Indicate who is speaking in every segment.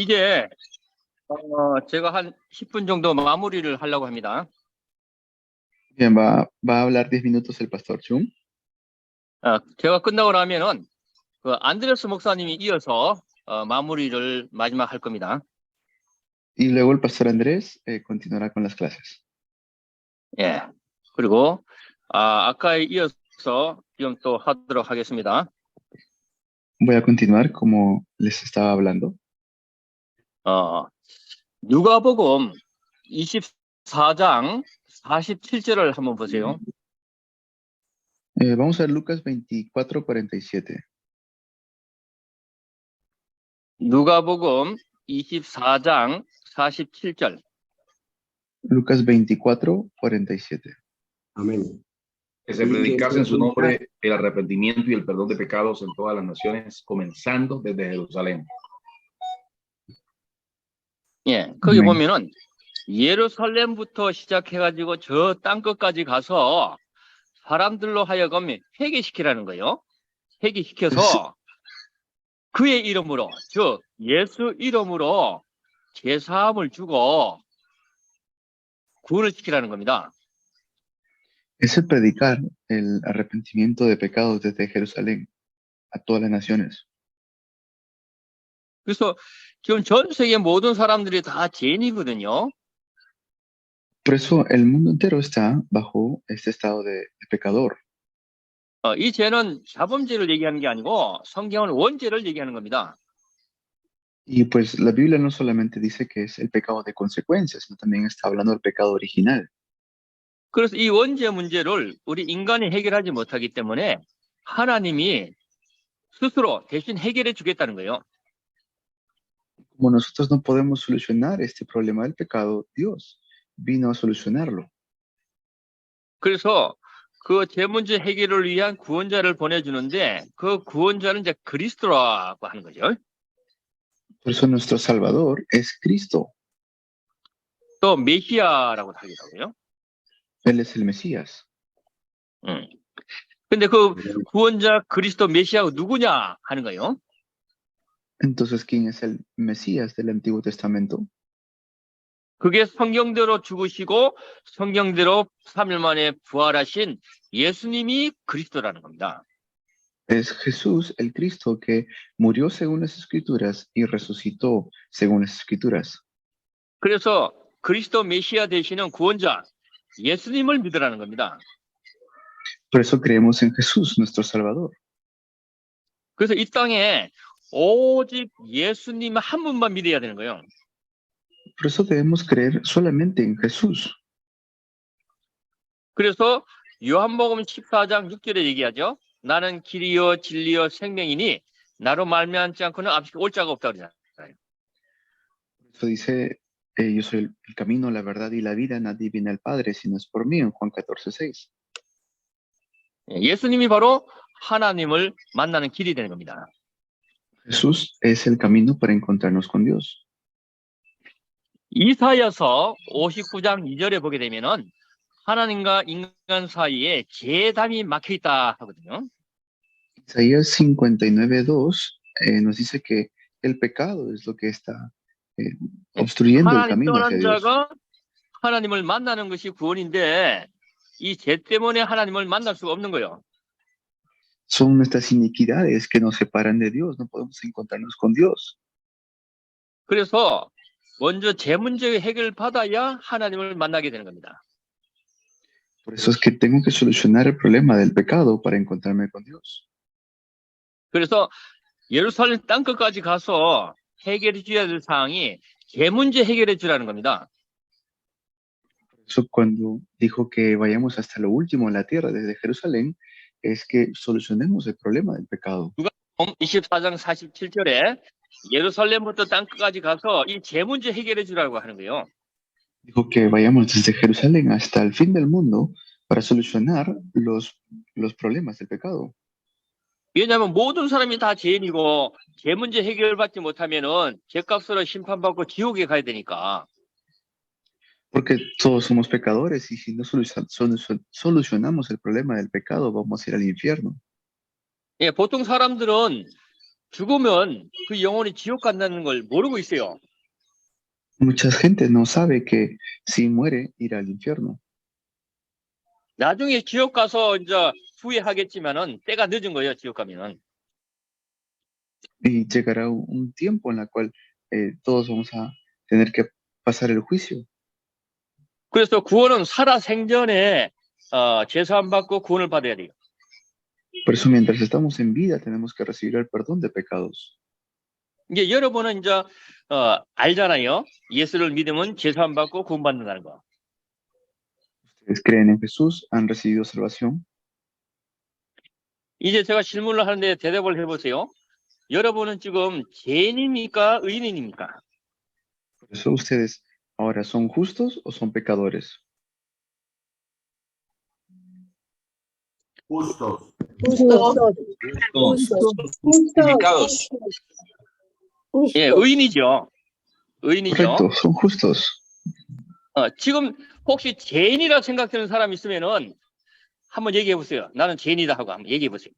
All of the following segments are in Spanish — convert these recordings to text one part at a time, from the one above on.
Speaker 1: 이제 제가 한 10분 정도 마무리를 하려고 합니다.
Speaker 2: Bien, va a hablar 10 minutos el pastor Chung.
Speaker 1: 제가 끝나고 나면은 그 안드레스 목사님이 이어서 마무리를 마지막 할 겁니다.
Speaker 2: Y luego el pastor Andrés continuará con las clases.
Speaker 1: 예. 그리고 아까에 이어서 좀 또 하도록 하겠습니다.
Speaker 2: Voy a continuar como les estaba hablando.
Speaker 1: 누가복음 24장 47절을 한번 보세요.
Speaker 2: Vamos a ver Lucas 24:47.
Speaker 1: 누가복음 24장 47절.
Speaker 2: Lucas 24:47.
Speaker 3: Amén.
Speaker 4: Que se predicase en su nombre el arrepentimiento y el perdón de pecados en todas las naciones, comenzando desde Jerusalén.
Speaker 1: 예, 거기
Speaker 2: 네.
Speaker 1: 보면은 예루살렘부터 시작해가지고 저 땅끝까지 가서 사람들로 하여금 회개시키라는 거예요. 회개시켜서 그의 이름으로, 즉 예수 이름으로 제사함을 주고 구원을 시키라는 겁니다.
Speaker 2: Es el predicar el arrepentimiento de pecados desde Jerusalén a todas las naciones.
Speaker 1: 그래서 지금 전 세계 모든 사람들이 다 죄인이거든요.
Speaker 2: Por eso el mundo entero está bajo este estado de pecador.
Speaker 1: 이 죄는 자범죄를 얘기하는 게 아니고 성경은 원죄를 얘기하는 겁니다.
Speaker 2: Y pues la Biblia no solamente dice que es el pecado de consecuencias, sino también está hablando del pecado original.
Speaker 1: 그래서 이 원죄 문제를 우리 인간이 해결하지 못하기 때문에 하나님이 스스로 대신 해결해 주겠다는 거예요.
Speaker 2: Como nosotros no podemos solucionar este problema del pecado, Dios vino a solucionarlo.
Speaker 1: 그래서 그 죄 문제 해결을 위한 구원자를 보내주는데 그 구원자는 이제 그리스도라고 하는 거죠.
Speaker 2: Por eso nuestro Salvador es Cristo.
Speaker 1: 또 메시아라고 하기도 하고요.
Speaker 2: Él es el Mesías.
Speaker 1: 근데 그 구원자 그리스도 메시아가 누구냐 하는 거예요.
Speaker 2: Entonces, ¿quién es el Mesías del Antiguo Testamento?
Speaker 1: 그게 성경대로 죽으시고 성경대로 3일 만에 부활하신 예수님이 그리스도라는 겁니다.
Speaker 2: Es Jesús, el Cristo, que murió según las Escrituras y resucitó según las Escrituras.
Speaker 1: 그래서 그리스도 메시아 되시는 구원자 예수님을 믿으라는 겁니다.
Speaker 2: Por eso creemos en Jesús, nuestro Salvador.
Speaker 1: 그래서 이 땅에 오직 예수님 한 분만 믿어야 되는 거예요.
Speaker 2: Por eso debemos creer solamente en Jesús.
Speaker 1: 그래서 요한복음 14장 6절에 얘기하죠. 나는 길이요 진리요 생명이니 나로 말미암지 않고는 아버지께 올 자가 없다 그러잖아요.
Speaker 2: Por eso dice, yo soy el camino, la verdad y la vida. Nadie viene al Padre si no es por mí, en Juan 14:6.
Speaker 1: 예수님이 바로 하나님을 만나는 길이 되는 겁니다.
Speaker 2: Jesús es el camino para encontrarnos con Dios.
Speaker 1: 이사야서 59장 2절에 보게 되면은 하나님과 인간 사이에 재담이 막혀 있다 하거든요.
Speaker 2: Isaías 59:2 nos dice que el pecado es lo que está obstruyendo el
Speaker 1: 하나님
Speaker 2: camino
Speaker 1: 떠난
Speaker 2: hacia Dios.
Speaker 1: 자가 하나님을 만나는 것이 구원인데 이 죄 때문에 하나님을 만날 수가 없는 거예요.
Speaker 2: Son nuestras iniquidades que nos separan de Dios. No podemos encontrarnos con Dios.
Speaker 1: 그래서 먼저 죄 문제 해결 받아야 하나님을 만나게 되는 겁니다.
Speaker 2: Por eso es que tengo que solucionar el problema del pecado para encontrarme con Dios.
Speaker 1: 그래서 예루살렘 땅끝까지 가서 해결해 줘야 될 사항이 죄 문제 해결해 주라는 겁니다.
Speaker 2: Por eso cuando dijo que vayamos hasta lo último en la tierra, desde Jerusalén, es que solucionemos el problema del pecado.
Speaker 1: 24장 47절에 예루살렘부터 땅끝까지 가서 이 죄 문제 해결해 주라고 하는 거예요.
Speaker 2: Dijo que vayamos desde Jerusalén hasta el fin del mundo para solucionar los problemas del pecado.
Speaker 1: 왜냐하면 모든 사람이 다 죄인이고 죄 문제 해결받지 못하면은 죄값으로 심판받고 지옥에 가야 되니까.
Speaker 2: Porque todos somos pecadores y si no solucionamos el problema del pecado, vamos a ir al infierno.
Speaker 1: 예, 보통 사람들은 죽으면 그 영혼이 지옥 간다는 걸 모르고 있어요.
Speaker 2: Mucha gente no sabe que si muere irá al infierno.
Speaker 1: 나중에 지옥 가서 이제 후회하겠지만은 때가 늦은 거예요. 지옥 가면은.
Speaker 2: Y llegará un tiempo en la cual todos vamos a tener que pasar el juicio.
Speaker 1: 그래서 구원은 살아 생전에 제사 안 받고 구원을 받아야 돼요.
Speaker 2: Por eso mientras estamos en vida tenemos que recibir el perdón de pecados.
Speaker 1: 이게 여러분은 이제 알잖아요. 예수를 믿으면 제사 안 받고 구원 받는다는 거.
Speaker 2: Ustedes creen en Jesús, han recibido salvación.
Speaker 1: 이제 제가 질문을 하는데 대답을 해보세요. 여러분은 지금 죄인입니까? 의인입니까?
Speaker 2: Por eso ustedes ahora son justos o son pecadores.
Speaker 3: Justos.
Speaker 4: Justificados.
Speaker 1: 예, 의인이죠. 의인이죠.
Speaker 2: Correcto, son justos.
Speaker 1: 지금 혹시 죄인이라 생각되는 사람 있으면은 한번 얘기해 보세요. 나는 죄인이다 하고 한번 얘기해 보세요.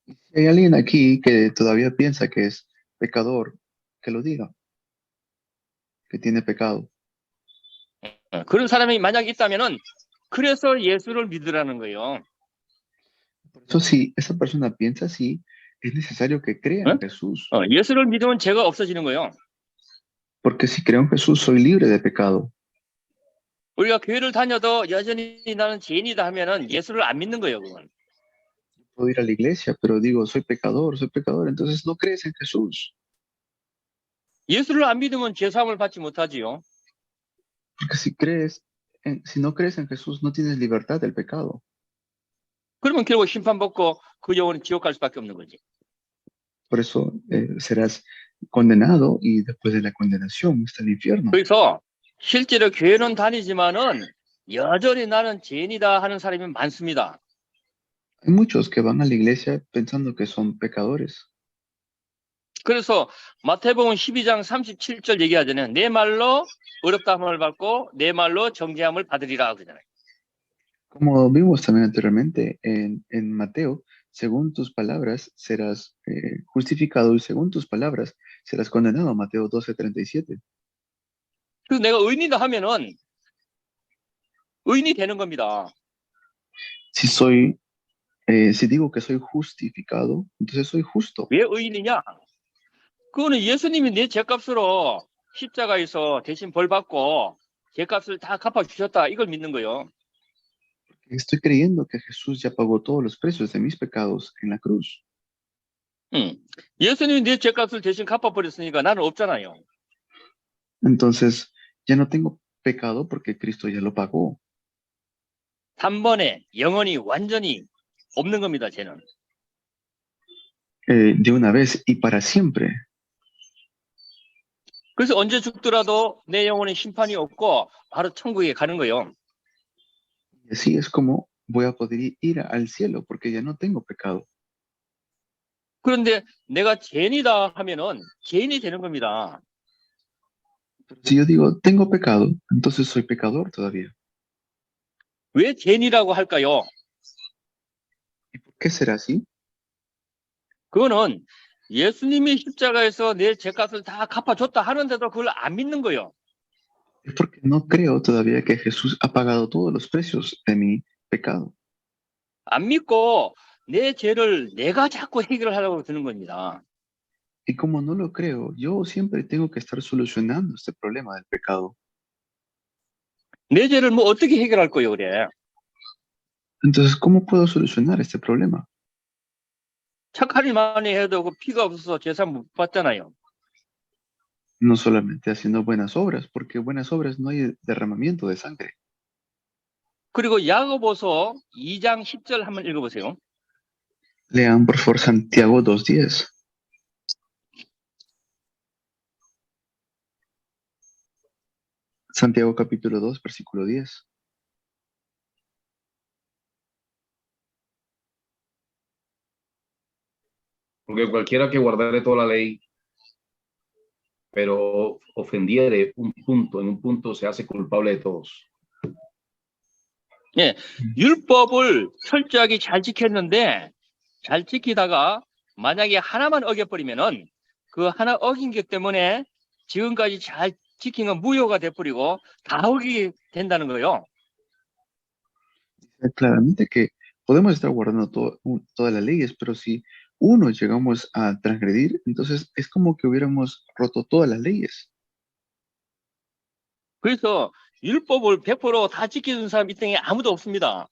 Speaker 2: Si hay alguien aquí que todavía piensa que es pecador, que lo diga, que tiene pecado.
Speaker 1: 그런 사람이 만약 있다면은 그래서 예수를 믿으라는 거예요.
Speaker 2: Por eso si esa persona piensa así, es necesario que crea en Jesús.
Speaker 1: 예수를 믿으면 죄가 없어지는 거예요.
Speaker 2: Porque si creo en Jesús, soy libre de pecado.
Speaker 1: 우리가 교회를 다녀도 여전히 나는 죄인이다 하면은 예수를 안 믿는 거예요, 그건.
Speaker 2: Puedo ir a la iglesia, pero digo, soy pecador, entonces no crees en Jesús.
Speaker 1: 예수를 안 믿으면 죄 사함을 받지 못하지요.
Speaker 2: Porque si no crees en Jesús, no tienes libertad del pecado.
Speaker 1: 그러면 결국 심판받고 그 영혼은 지옥 갈 수밖에 없는 거지.
Speaker 2: Por eso serás condenado y después de la condenación está el infierno.
Speaker 1: 그래서 실제로 교회는 다니지만은 여전히 나는 죄인이다 하는 사람이 많습니다.
Speaker 2: Hay muchos que van a la iglesia pensando que son pecadores.
Speaker 1: 그래서 마태복음 12장 37절 얘기하잖아요. 내 말로 어렵다함을 받고 내 말로 정죄함을 받으리라 그러잖아요.
Speaker 2: Como vimos también anteriormente en Mateo, según tus palabras serás justificado y según tus palabras serás condenado. Mateo 12:37.
Speaker 1: 그래서 내가 의인이다 하면은 의인이 되는 겁니다.
Speaker 2: Si digo que soy justificado, entonces soy justo.
Speaker 1: 왜 의인이냐? 그거는 예수님이 내 죄값으로 십자가에서 대신 벌 받고 죄값을 다 갚아주셨다. 이걸 믿는 거예요.
Speaker 2: Estoy creyendo que Jesús ya pagó todos los precios de mis pecados en la cruz.
Speaker 1: 예수님이 내 죄값을 대신 갚아버렸으니까 나는 없잖아요.
Speaker 2: Entonces ya no tengo pecado porque Cristo ya lo pagó.
Speaker 1: 단번에 영원히 완전히 없는 겁니다. 죄는.
Speaker 2: De una vez y para siempre.
Speaker 1: 그래서 언제 죽더라도 내 영혼에 심판이 없고 바로 천국에 가는 거예요.
Speaker 2: Y así es como voy a poder ir al cielo porque ya no tengo pecado.
Speaker 1: 그런데 내가 죄인이다 하면은 죄인이 되는 겁니다.
Speaker 2: Pero si yo digo tengo pecado, entonces soy pecador todavía.
Speaker 1: 왜 죄인이라고 할까요?
Speaker 2: ¿Y por qué será así?
Speaker 1: 그거는 예수님이 십자가에서 내 죄값을 다 갚아줬다 하는데도 그걸 안 믿는 거예요.
Speaker 2: Es porque no creo todavía que Jesús ha pagado todos los precios de mi pecado.
Speaker 1: 안 믿고 내 죄를 내가 자꾸 해결하려고 드는 겁니다.
Speaker 2: Y como no lo creo, yo siempre tengo que estar solucionando este problema del pecado.
Speaker 1: 내 죄를 뭐 어떻게 해결할 거예요, 그래?
Speaker 2: Entonces, ¿cómo puedo solucionar este problema?
Speaker 1: 착한 일만 해도 그 피가 없어서 제사 못 받잖아요.
Speaker 2: No solamente haciendo buenas obras, porque buenas obras no hay derramamiento de sangre.
Speaker 1: 그리고 야고보서 2장 10절 한번 읽어보세요.
Speaker 2: Lean por favor Santiago 2:10. Santiago capítulo 2, versículo 10.
Speaker 4: Porque cualquiera que guardare toda la ley, pero ofendiere en un punto se hace culpable de todos.
Speaker 1: 예, 율법을 철저하게 잘 지켰는데 잘 지키다가 만약에 하나만 어겨버리면은 그 하나 어긴 것 때문에 지금까지 잘 지킨 건 무효가 돼버리고 다 어기게 된다는 거예요.
Speaker 2: Claramente que podemos estar guardando todas las leyes, pero si uno llegamos a transgredir, entonces es como que hubiéramos roto todas las leyes.
Speaker 1: 그래서 율법을 100%다 지켜준 사람 이 땅에 아무도 없습니다.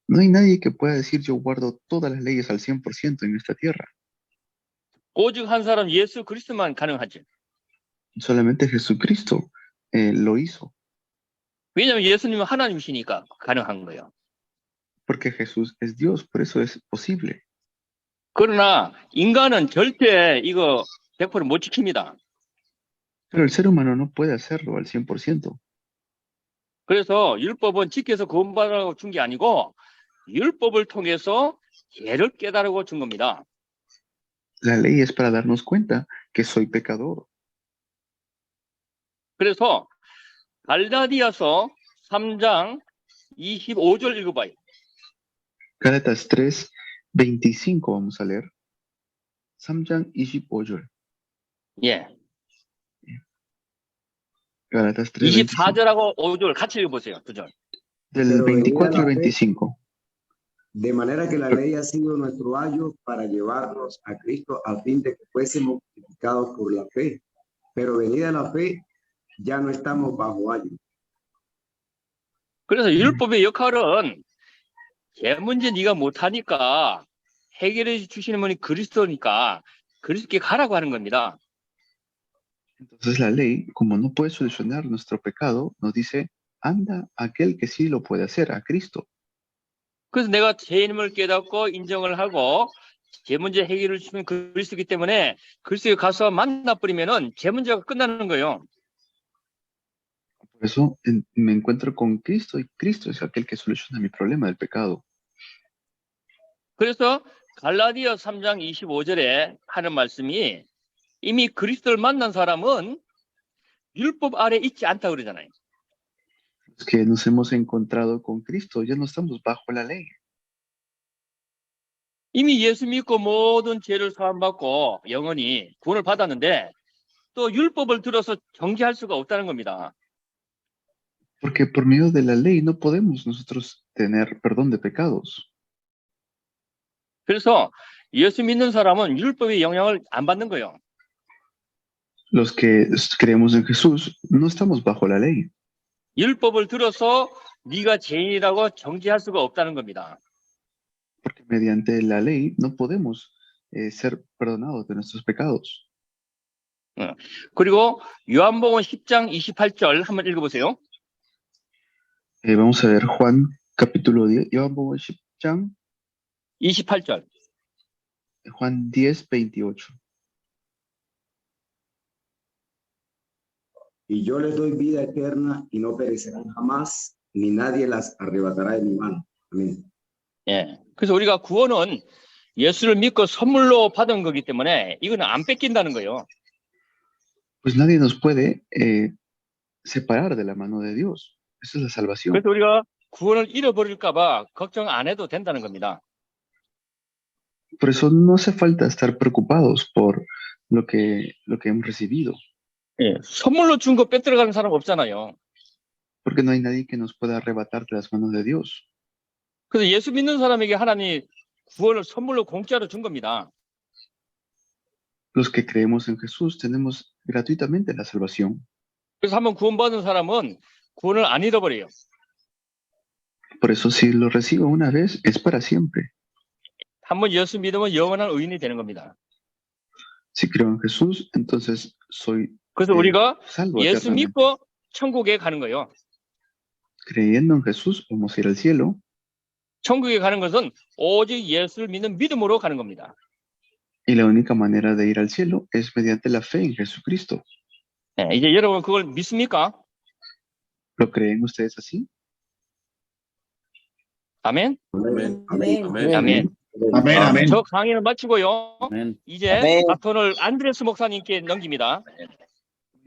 Speaker 2: No hay nadie que pueda decir yo guardo todas las leyes al 100% en esta tierra.
Speaker 1: 오직 한 사람 예수 그리스도만 가능하지.
Speaker 2: Solamente Jesucristo lo hizo,
Speaker 1: 왜냐하면 예수님은 하나님이시니까 가능한 거예요.
Speaker 2: porque Jesús es Dios, por eso es posible.
Speaker 1: 그러나 인간은 절대 이거 100%못 지킵니다.
Speaker 2: Pero el ser humano no puede hacerlo al 100%.
Speaker 1: 그래서 율법은 지켜서 구원받으라고 준 게 아니고 율법을 통해서 죄를 깨달고 준 겁니다.
Speaker 2: La ley es para darnos cuenta que soy pecador.
Speaker 1: 그래서 갈라디아서 3장 25절 읽어봐요.
Speaker 2: Gálatas 3:25 vamos a leer. 3장 25절.
Speaker 1: 예.
Speaker 2: Gálatas 3:25.
Speaker 1: 24절하고 5절 같이 읽어보세요. 두 절.
Speaker 2: Del
Speaker 3: Pero venida
Speaker 2: 24
Speaker 3: la
Speaker 2: al
Speaker 3: fe,
Speaker 2: 25.
Speaker 3: de manera que la ley ha sido nuestro ayo para llevarnos a Cristo a fin de que fuésemos justificados por la fe. Pero venida la fe, ya no estamos bajo ayo.
Speaker 1: 그래서 율법의 역할은 죄 문제 네가 못하니까 해결해 주시는 분이 그리스도니까 그리스도께 가라고 하는 겁니다.
Speaker 2: Entonces la ley, como no puede solucionar nuestro pecado, nos dice, anda aquel que sí lo puede hacer, a Cristo.
Speaker 1: 그래서 내가 죄인임을 깨닫고 인정을 하고 죄 문제 해결을 주시는 그리스도이기 때문에 그리스도에 가서 만나버리면은 죄 문제가 끝나는 거예요.
Speaker 2: Por eso me encuentro con Cristo y Cristo es aquel que soluciona mi problema del pecado.
Speaker 1: 그래서 갈라디아 3장 25절에 하는 말씀이 이미 그리스도를 만난 사람은 율법 아래 있지 않다 그러잖아요.
Speaker 2: Los que nos hemos encontrado con Cristo, ya no estamos bajo la ley.
Speaker 1: 이미 예수 믿고 모든 죄를 사함받고 영원히 구원을 받았는데 또 율법을 들어서 정죄할 수가 없다는 겁니다.
Speaker 2: Porque por medio de la ley no podemos nosotros tener perdón de pecados.
Speaker 1: 그래서 예수 믿는 사람은 율법의 영향을 안 받는 거예요.
Speaker 2: Los que creemos en Jesús no estamos bajo la ley.
Speaker 1: 율법을 들어서 네가 죄인이라고 정죄할 수가 없다는 겁니다.
Speaker 2: Porque mediante la ley no podemos ser perdonados de nuestros pecados.
Speaker 1: 그리고 요한복음 10장 28절 한번 읽어보세요.
Speaker 2: Vamos a ver Juan capítulo 10, Yohan복음 10장,
Speaker 1: 28절.
Speaker 2: Juan 10:28.
Speaker 3: Y yo les doy vida eterna y no perecerán jamás, ni nadie las arrebatará de mi mano. Amén.
Speaker 1: 예. 그래서 우리가 구원은 예수를 믿고 선물로 받은 거기 때문에 이거는 안 뺏긴다는 거예요.
Speaker 2: Pues nadie nos puede separar de la mano de Dios. Esa es la salvación.
Speaker 1: 그래서 우리가 구원을 잃어버릴까 봐 걱정 안 해도 된다는 겁니다.
Speaker 2: Por eso no hace falta estar preocupados por lo que hemos recibido.
Speaker 1: 예. 선물로 준 거 뺏들어가는 사람 없잖아요.
Speaker 2: Porque no hay nadie que nos pueda arrebatar de las manos de Dios.
Speaker 1: 그래서 예수 믿는 사람에게 하나님이 구원을 선물로 공짜로 준 겁니다.
Speaker 2: Los que creemos en Jesús tenemos gratuitamente la salvación.
Speaker 1: 그래서 한번 구원받은 사람은 구원을 안 잃어버려요.
Speaker 2: Por eso si lo recibo una vez es para siempre.
Speaker 1: 한번 예수 믿으면 영원한 의인이 되는 겁니다.
Speaker 2: Si creo en Jesús, entonces soy
Speaker 1: 그래서 우리가
Speaker 2: salvo
Speaker 1: 예수
Speaker 2: eternamente.
Speaker 1: 믿고 천국에 가는 거예요.
Speaker 2: Creyendo en Jesús vamos a ir al cielo.
Speaker 1: 천국에 가는 것은 오직 예수를 믿는 믿음으로 가는 겁니다.
Speaker 2: Y la única manera de ir al cielo es mediante la fe en Jesucristo.
Speaker 1: 네, 이제 여러분 그걸 믿습니까?
Speaker 2: ¿Lo creen ustedes así?
Speaker 1: 아멘.
Speaker 3: Amén.
Speaker 5: Amén.
Speaker 1: 아멘.
Speaker 4: Amén, amén.
Speaker 1: 저 강의를 마치고요.
Speaker 4: Amén.
Speaker 1: 이제
Speaker 5: 아멘.
Speaker 1: 바톤을 안드레스 목사님께 넘깁니다.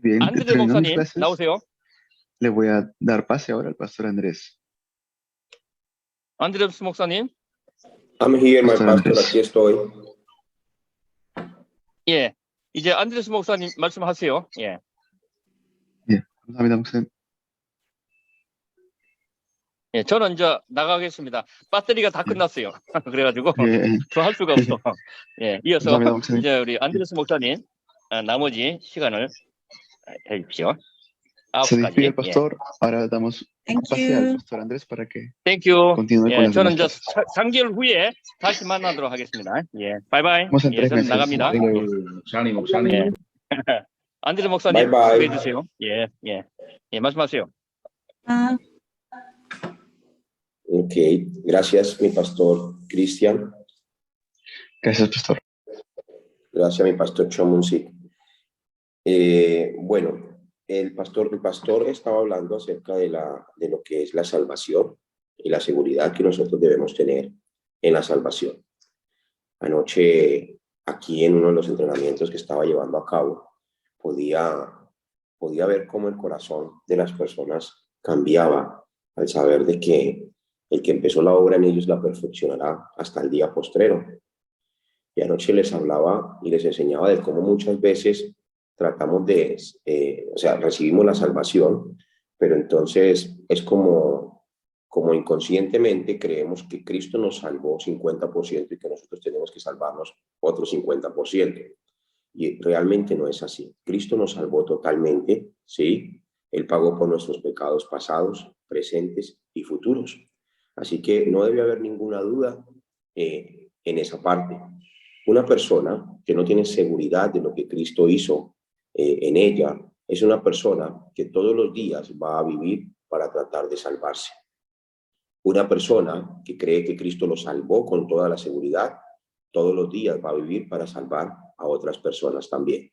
Speaker 2: Bien,
Speaker 1: 안드레스
Speaker 2: terminando mis
Speaker 1: 목사님
Speaker 2: clases,
Speaker 1: 나오세요.
Speaker 2: le voy a dar pase ahora al pastor Andrés.
Speaker 1: 안드레스 목사님.
Speaker 6: I'm here, my
Speaker 2: Pastor
Speaker 6: pastor.
Speaker 2: Andrés.
Speaker 6: Aquí estoy.
Speaker 1: 예, 이제 안드레스 목사님 말씀하세요. 예.
Speaker 2: 예, 감사합니다, 목사님.
Speaker 1: 예, 저는 이제 나가겠습니다. 배터리가 다
Speaker 2: 예.
Speaker 1: 끝났어요. 그래가지고
Speaker 2: 예,
Speaker 1: 더 할 수가 없어. 예, 이어서
Speaker 2: 감사합니다, 목사님.
Speaker 1: 이제 우리 안드레스 목사님 나머지 시간을 해주십시오.
Speaker 2: Se despide el
Speaker 1: 9시까지. 예.
Speaker 2: pastor. Ahora damos
Speaker 5: Thank
Speaker 2: pase al
Speaker 5: you.
Speaker 2: pastor Andrés para que
Speaker 1: 땡큐.
Speaker 2: continúe con
Speaker 1: 예,
Speaker 2: las
Speaker 1: 저는
Speaker 2: demás
Speaker 1: 이제
Speaker 2: clases.
Speaker 1: 3개월 후에 다시 만나도록 하겠습니다. 예, 바이바이.
Speaker 2: Vamos en
Speaker 1: 예,
Speaker 2: 3
Speaker 1: 저는
Speaker 2: meses.
Speaker 1: 나갑니다.
Speaker 2: Hasta luego.
Speaker 4: Ánimo, ánimo.
Speaker 1: 예. 안드레스
Speaker 3: Bye,
Speaker 1: 목사님
Speaker 3: bye.
Speaker 1: 소개해 주세요. 예, 예. 예, 말씀하세요.
Speaker 5: Ah,
Speaker 6: Ok, gracias mi pastor Cristian,
Speaker 2: Gracias, pastor.
Speaker 6: gracias mi pastor Chomunsik. Bueno, el pastor estaba hablando acerca de lo que es la salvación y la seguridad que nosotros debemos tener en la salvación. Anoche, aquí en uno de los entrenamientos que estaba llevando a cabo, podía ver cómo el corazón de las personas cambiaba al saber de que el que empezó la obra en ellos la perfeccionará hasta el día postrero. Y anoche les hablaba y les enseñaba de cómo muchas veces tratamos recibimos la salvación, pero entonces es como inconscientemente creemos que Cristo nos salvó 50% y que nosotros tenemos que salvarnos otro 50%. Y realmente no es así. Cristo nos salvó totalmente, ¿sí? Él pagó por nuestros pecados pasados, presentes y futuros. Así que no debe haber ninguna duda en esa parte. Una persona que no tiene seguridad de lo que Cristo hizo en ella es una persona que todos los días va a vivir para tratar de salvarse. Una persona que cree que Cristo lo salvó con toda la seguridad, todos los días va a vivir para salvar a otras personas también.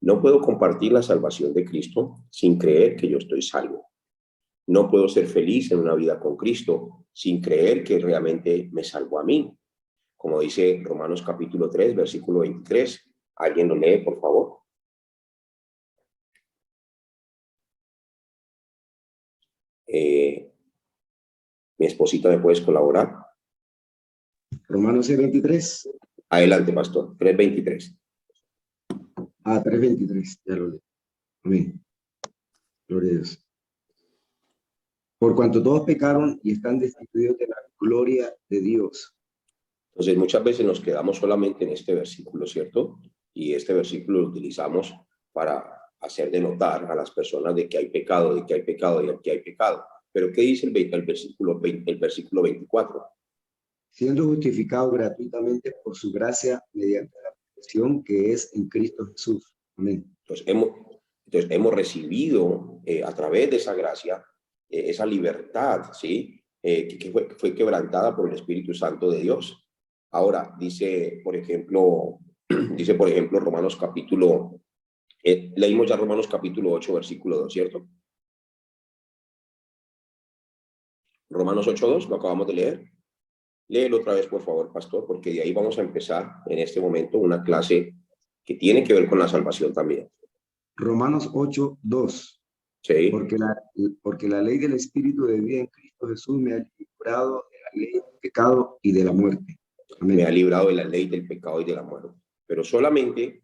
Speaker 6: No puedo compartir la salvación de Cristo sin creer que yo estoy salvo. No puedo ser feliz en una vida con Cristo sin creer que realmente me salvó a mí. Como dice Romanos capítulo 3, versículo 23. ¿Alguien lo lee, por favor? Mi esposita, ¿me puedes colaborar?
Speaker 3: Romanos 6:23.
Speaker 6: Adelante, pastor. 3:23.
Speaker 3: 3:23. Ya lo leí. Amén. Gloria a Dios. Por cuanto todos pecaron y están destituidos de la gloria de Dios.
Speaker 6: Entonces, muchas veces nos quedamos solamente en este versículo, ¿cierto? Y este versículo lo utilizamos para hacer de notar a las personas de que hay pecado, de que hay pecado y de que hay pecado. Pero ¿qué dice el versículo 24?
Speaker 3: Siendo justificados gratuitamente por su gracia mediante la redención que es en Cristo Jesús. Amén.
Speaker 6: Entonces hemos recibido a través de esa gracia, esa libertad, ¿sí? Que fue quebrantada por el Espíritu Santo de Dios. Ahora, dice, por ejemplo, Romanos capítulo, leímos ya Romanos capítulo 8, versículo 2, ¿cierto? Romanos 8:2, lo acabamos de leer. Léelo otra vez, por favor, pastor, porque de ahí vamos a empezar en este momento una clase que tiene que ver con la salvación también.
Speaker 3: Romanos 8:2.
Speaker 6: Sí.
Speaker 3: Porque la ley del Espíritu de vida en Cristo Jesús me ha librado de la ley del pecado y de la muerte. Amén.
Speaker 6: Me ha librado de la ley del pecado y de la muerte. Pero solamente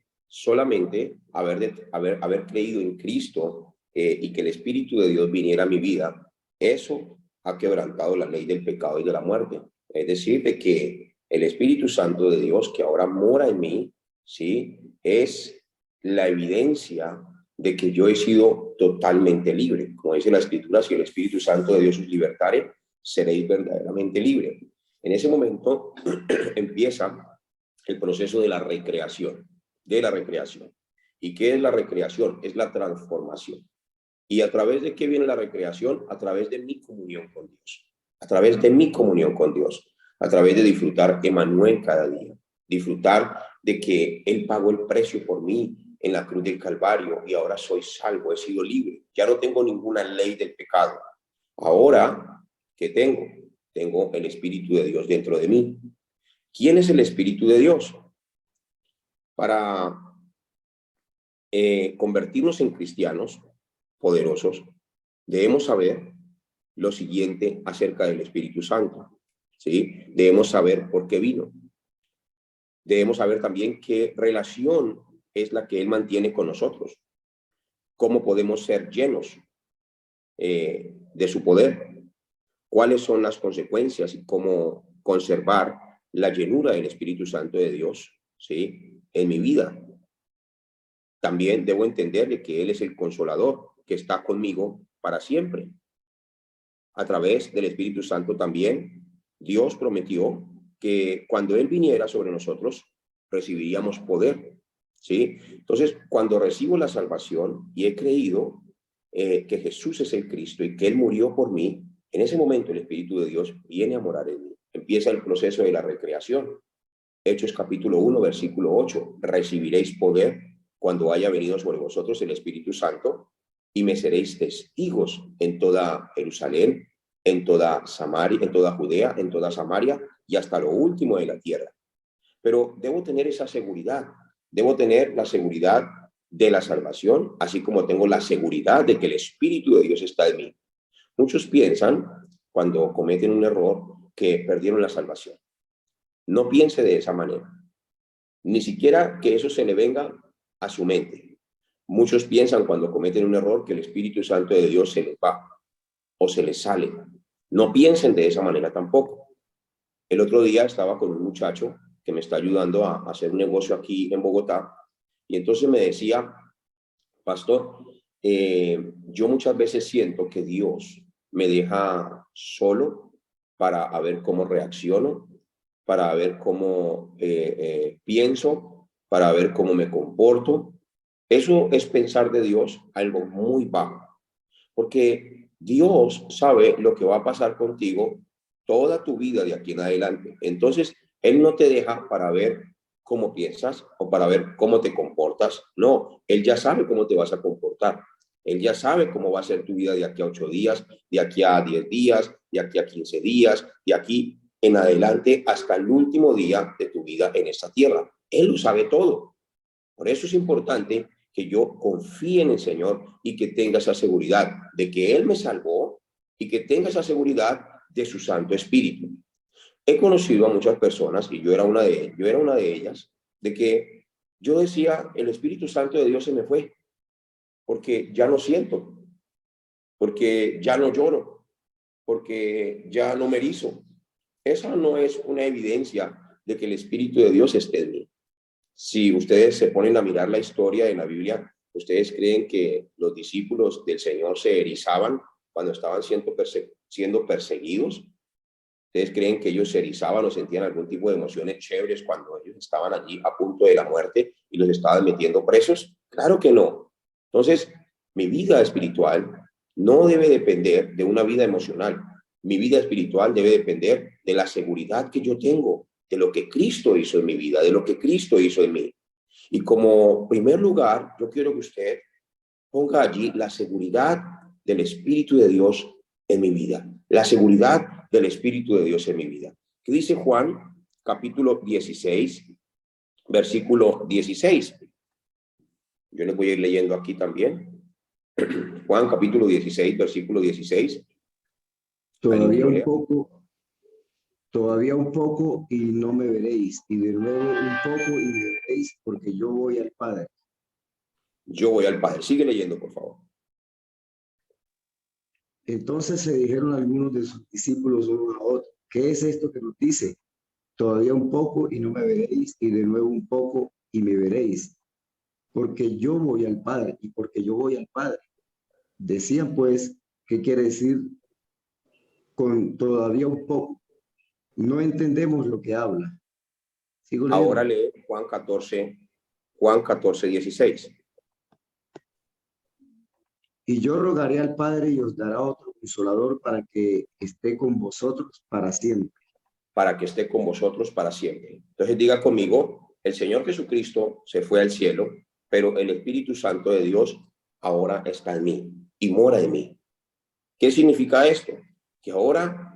Speaker 6: haber creído en Cristo y que el Espíritu de Dios viniera a mi vida, eso ha quebrantado la ley del pecado y de la muerte. Es decir, de que el Espíritu Santo de Dios que ahora mora en mí, ¿sí? Es la evidencia de que yo he sido totalmente libre. Como dice la Escritura, si el Espíritu Santo de Dios os libertare, seréis verdaderamente libre. En ese momento empieza el proceso de la recreación. ¿Y qué es la recreación? Es la transformación. ¿Y a través de qué viene la recreación? A través de mi comunión con Dios. A través de mi comunión con Dios. A través de disfrutar Emmanuel cada día. Disfrutar de que Él pagó el precio por mí en la cruz del Calvario y ahora soy salvo, he sido libre. Ya no tengo ninguna ley del pecado. Ahora, ¿qué tengo? Tengo el Espíritu de Dios dentro de mí. ¿Quién es el Espíritu de Dios? Para convertirnos en cristianos poderosos, debemos saber lo siguiente acerca del Espíritu Santo, ¿sí? Debemos saber por qué vino. debemos saber también qué relación es la que Él mantiene con nosotros, cómo podemos ser llenos de su poder, cuáles son las consecuencias y cómo conservar la llenura del Espíritu Santo de Dios, ¿sí?, en mi vida. También debo entender que Él es el consolador que está conmigo para siempre. A través del Espíritu Santo también Dios prometió que cuando Él viniera sobre nosotros recibiríamos poder, ¿sí? Entonces, cuando recibo la salvación y he creído que Jesús es el Cristo y que Él murió por mí, en ese momento el Espíritu de Dios viene a morar en mí. Empieza el proceso de la recreación. Hechos capítulo 1, versículo 8. Recibiréis poder cuando haya venido sobre vosotros el Espíritu Santo y me seréis testigos en toda Jerusalén, en toda Samaria, en toda Judea, en toda Samaria y hasta lo último de la tierra. Pero debo tener esa seguridad. Debo tener la seguridad de la salvación, así como tengo la seguridad de que el Espíritu de Dios está en mí. Muchos piensan, cuando cometen un error, que perdieron la salvación. No piense de esa manera. Ni siquiera que eso se le venga a su mente. Muchos piensan cuando cometen un error que el Espíritu Santo de Dios se les va o se les sale. No piensen de esa manera tampoco. El otro día estaba con un muchacho que me está ayudando a hacer un negocio aquí en Bogotá y entonces me decía, pastor, yo muchas veces siento que Dios me deja solo para ver cómo reacciono, para ver cómo pienso, para ver cómo me comporto. Eso es pensar de Dios algo muy bajo, porque Dios sabe lo que va a pasar contigo toda tu vida de aquí en adelante. Entonces, Él no te deja para ver cómo piensas o para ver cómo te comportas. No, Él ya sabe cómo te vas a comportar. Él ya sabe cómo va a ser tu vida de aquí a 8 días, de aquí a 10 días, de aquí a 15 días, de aquí en adelante hasta el último día de tu vida en esta tierra. Él lo sabe todo. Por eso es importante que yo confíe en el Señor y que tenga esa seguridad de que Él me salvó y que tenga esa seguridad de su Santo Espíritu. He conocido a muchas personas, y yo era una de ellas, de que yo decía, el Espíritu Santo de Dios se me fue, porque ya no siento, porque ya no lloro, porque ya no me erizo. Esa no es una evidencia de que el Espíritu de Dios esté en mí. Si ustedes se ponen a mirar la historia de la Biblia, ¿ustedes creen que los discípulos del Señor se erizaban cuando estaban siendo perseguidos? ¿Ustedes creen que ellos se erizaban o sentían algún tipo de emociones chéveres cuando ellos estaban allí a punto de la muerte y los estaban metiendo presos? Claro que no. Entonces, mi vida espiritual no debe depender de una vida emocional. Mi vida espiritual debe depender de la seguridad que yo tengo, de lo que Cristo hizo en mi vida, de lo que Cristo hizo en mí. Y como primer lugar, yo quiero que usted ponga allí la seguridad del Espíritu de Dios en mi vida. La seguridad del Espíritu de Dios en mi vida. ¿Qué dice Juan, capítulo 16, versículo 16? Yo les voy a ir leyendo aquí también. Juan, capítulo 16, versículo 16.
Speaker 3: Todavía un poco y no me veréis, y de nuevo un poco y me veréis, porque yo voy al Padre.
Speaker 6: Yo voy al Padre. Sigue leyendo, por favor.
Speaker 3: Entonces se dijeron algunos de sus discípulos uno a otro, ¿qué es esto que nos dice? Todavía un poco y no me veréis, y de nuevo un poco y me veréis, porque yo voy al Padre, y porque yo voy al Padre. Decían pues, ¿qué quiere decir con todavía un poco? No entendemos lo que habla. Sigo leyendo.
Speaker 6: Ahora lee Juan 14, 16.
Speaker 3: Y yo rogaré al Padre y os dará otro consolador para que esté con vosotros para siempre.
Speaker 6: Para que esté con vosotros para siempre. Entonces diga conmigo, el Señor Jesucristo se fue al cielo, pero el Espíritu Santo de Dios ahora está en mí y mora en mí. ¿Qué significa esto? Que ahora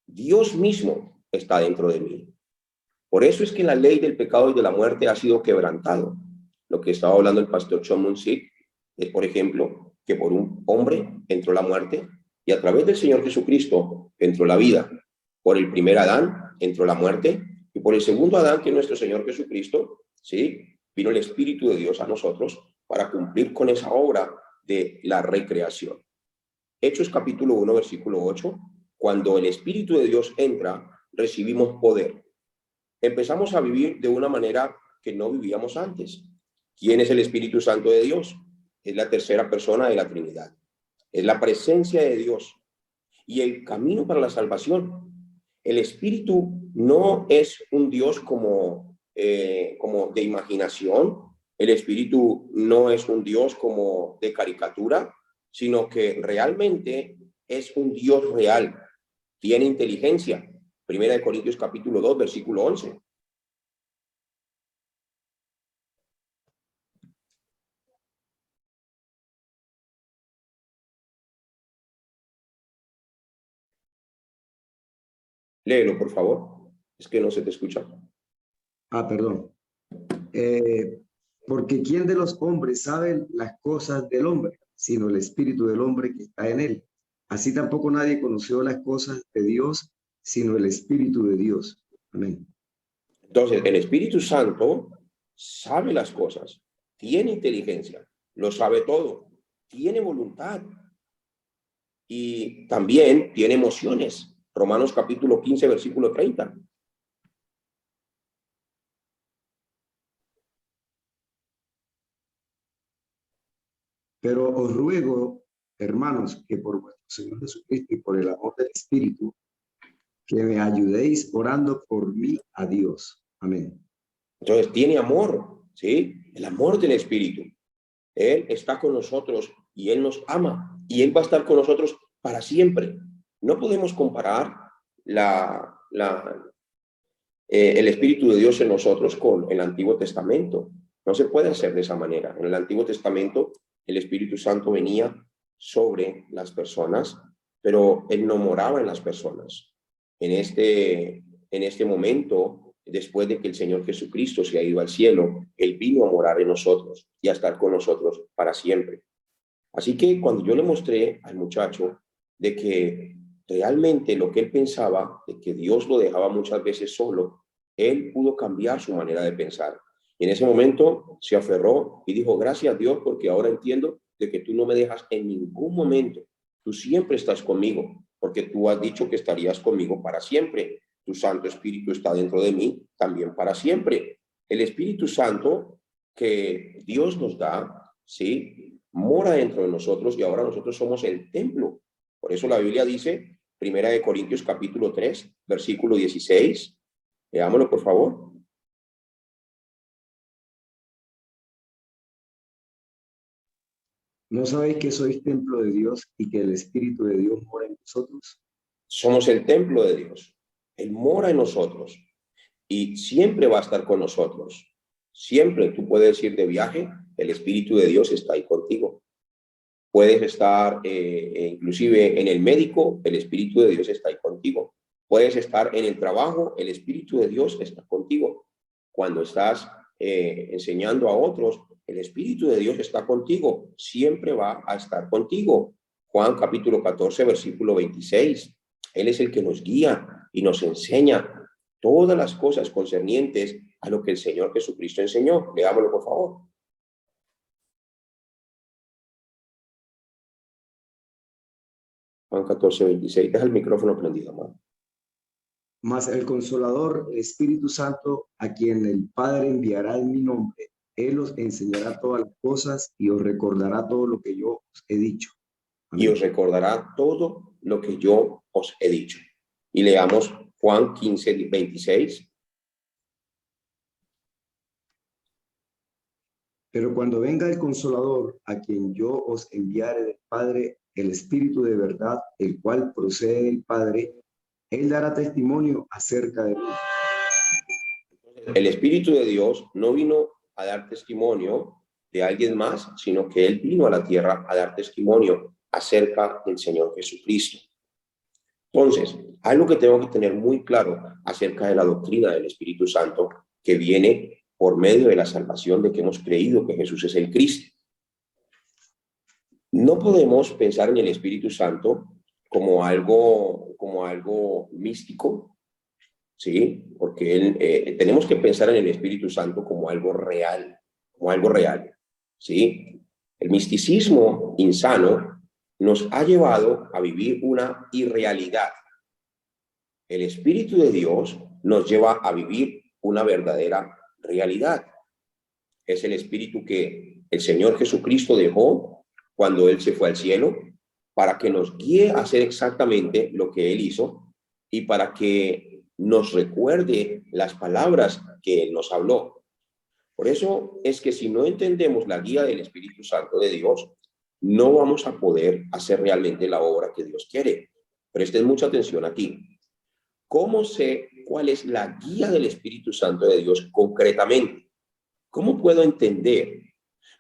Speaker 6: Dios mismo está dentro de mí. Por eso es que la ley del pecado y de la muerte ha sido quebrantado. Lo que estaba hablando el pastor Chomonsit es, por ejemplo, que por un hombre entró la muerte y a través del Señor Jesucristo entró la vida. Por el primer Adán entró la muerte Y por el segundo Adán, que es nuestro Señor Jesucristo, ¿sí? Vino el Espíritu de Dios a nosotros para cumplir con esa obra de la recreación. Hechos capítulo 1, versículo 8, cuando el Espíritu de Dios entra, recibimos poder. Empezamos a vivir de una manera que no vivíamos antes. ¿Quién es el Espíritu Santo de Dios? Es la tercera persona de la Trinidad. Es la presencia de Dios y el camino para la salvación. El Espíritu no es un Dios como de imaginación. El Espíritu no es un Dios como de caricatura, sino que realmente es un Dios real. Tiene inteligencia. Primera de Corintios capítulo 2, versículo 11. Léelo, por favor. Es que no se te escucha.
Speaker 3: Perdón. Porque ¿quién de los hombres sabe las cosas del hombre, sino el espíritu del hombre que está en él? Así tampoco nadie conoció las cosas de Dios, sino el espíritu de Dios. Amén.
Speaker 6: Entonces, el Espíritu Santo sabe las cosas, tiene inteligencia, lo sabe todo, tiene voluntad y también tiene emociones. Romanos capítulo 15, versículo 30.
Speaker 3: Pero os ruego, hermanos, que por vuestro Señor Jesucristo y por el amor del Espíritu, que me ayudéis orando por mí a Dios. Amén.
Speaker 6: Entonces, tiene amor, ¿sí? El amor del Espíritu. Él está con nosotros y Él nos ama y Él va a estar con nosotros para siempre. No podemos comparar el Espíritu de Dios en nosotros con el Antiguo Testamento. No se puede hacer de esa manera. En el Antiguo Testamento el Espíritu Santo venía sobre las personas, pero Él no moraba en las personas. En este momento, después de que el Señor Jesucristo se ha ido al cielo, Él vino a morar en nosotros y a estar con nosotros para siempre. Así que cuando yo le mostré al muchacho de que realmente lo que él pensaba, de que Dios lo dejaba muchas veces solo, él pudo cambiar su manera de pensar. Y en ese momento se aferró y dijo, gracias Dios, porque ahora entiendo de que tú no me dejas en ningún momento. Tú siempre estás conmigo, porque tú has dicho que estarías conmigo para siempre. Tu Santo Espíritu está dentro de mí también para siempre. El Espíritu Santo que Dios nos da, ¿sí?, mora dentro de nosotros y ahora nosotros somos el templo. Por eso la Biblia dice, Primera de Corintios capítulo 3, versículo 16. Leámoslo, por favor.
Speaker 3: ¿No sabéis que sois templo de Dios y que el Espíritu de Dios mora en vosotros?
Speaker 6: Somos el templo de Dios. Él mora en nosotros y siempre va a estar con nosotros. Siempre tú puedes ir de viaje, el Espíritu de Dios está ahí contigo. Puedes estar inclusive en el médico, el Espíritu de Dios está ahí contigo. Puedes estar en el trabajo, el Espíritu de Dios está contigo. Cuando estás enseñando a otros, el Espíritu de Dios está contigo. Siempre va a estar contigo. Juan capítulo 14, versículo 26. Él es el que nos guía y nos enseña todas las cosas concernientes a lo que el Señor Jesucristo enseñó. Leámoslo, por favor. Juan 14, 26. Deja el micrófono prendido, amado.
Speaker 3: Mas el Consolador, el Espíritu Santo, a quien el Padre enviará en mi nombre, Él os enseñará todas las cosas y os recordará todo lo que yo os he dicho. Amén.
Speaker 6: Y os recordará todo lo que yo os he dicho. Y leamos Juan 15, 26.
Speaker 3: Pero cuando venga el Consolador, a quien yo os enviare del Padre, el Espíritu de verdad, el cual procede del Padre, Él dará testimonio acerca de mí.
Speaker 6: El Espíritu de Dios no vino a dar testimonio de alguien más, sino que Él vino a la tierra a dar testimonio acerca del Señor Jesucristo. Entonces, algo que tengo que tener muy claro acerca de la doctrina del Espíritu Santo, que viene por medio de la salvación de que hemos creído que Jesús es el Cristo. No podemos pensar en el Espíritu Santo como algo místico, ¿sí? Porque tenemos que pensar en el Espíritu Santo como algo real, ¿sí? El misticismo insano nos ha llevado a vivir una irrealidad. El Espíritu de Dios nos lleva a vivir una verdadera realidad. Es el Espíritu que el Señor Jesucristo dejó cuando Él se fue al cielo para que nos guíe a hacer exactamente lo que Él hizo y para que nos recuerde las palabras que Él nos habló. Por eso es que si no entendemos la guía del Espíritu Santo de Dios, no vamos a poder hacer realmente la obra que Dios quiere. Presten mucha atención aquí. ¿Cómo sé cuál es la guía del Espíritu Santo de Dios concretamente? ¿Cómo puedo entender?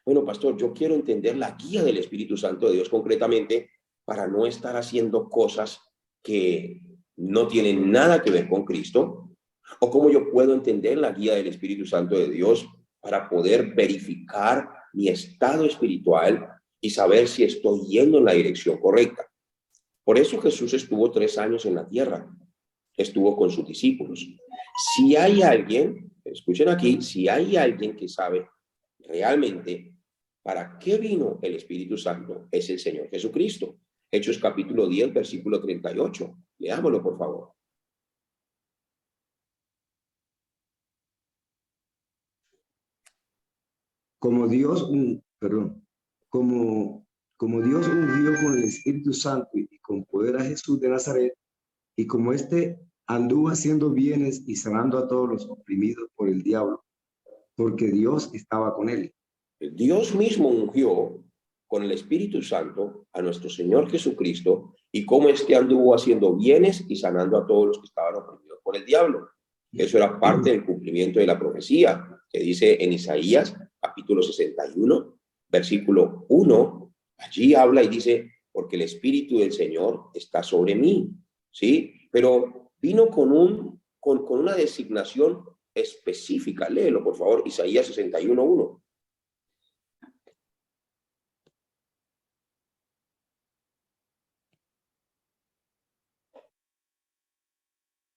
Speaker 6: Bueno, pastor, yo quiero entender la guía del Espíritu Santo de Dios concretamente para no estar haciendo cosas que no tienen nada que ver con Cristo. ¿O cómo yo puedo entender la guía del Espíritu Santo de Dios para poder verificar mi estado espiritual y saber si estoy yendo en la dirección correcta? Por eso Jesús estuvo 3 años en la tierra. Estuvo con sus discípulos. Si hay alguien, escuchen aquí, si hay alguien que sabe realmente para qué vino el Espíritu Santo, es el Señor Jesucristo. Hechos capítulo 10, versículo 38. Leámoslo, por favor.
Speaker 3: Como Dios ungió con el Espíritu Santo y con poder a Jesús de Nazaret, y como éste anduvo haciendo bienes y sanando a todos los oprimidos por el diablo, porque Dios estaba con él.
Speaker 6: Dios mismo ungió con el Espíritu Santo a nuestro Señor Jesucristo, y como éste anduvo haciendo bienes y sanando a todos los que estaban oprimidos por el diablo. Eso era parte del cumplimiento de la profecía que dice en Isaías capítulo 61, versículo 1. Allí habla y dice, porque el Espíritu del Señor está sobre mí, ¿sí? Pero vino con una designación específica. Léelo, por favor, Isaías 61, 1.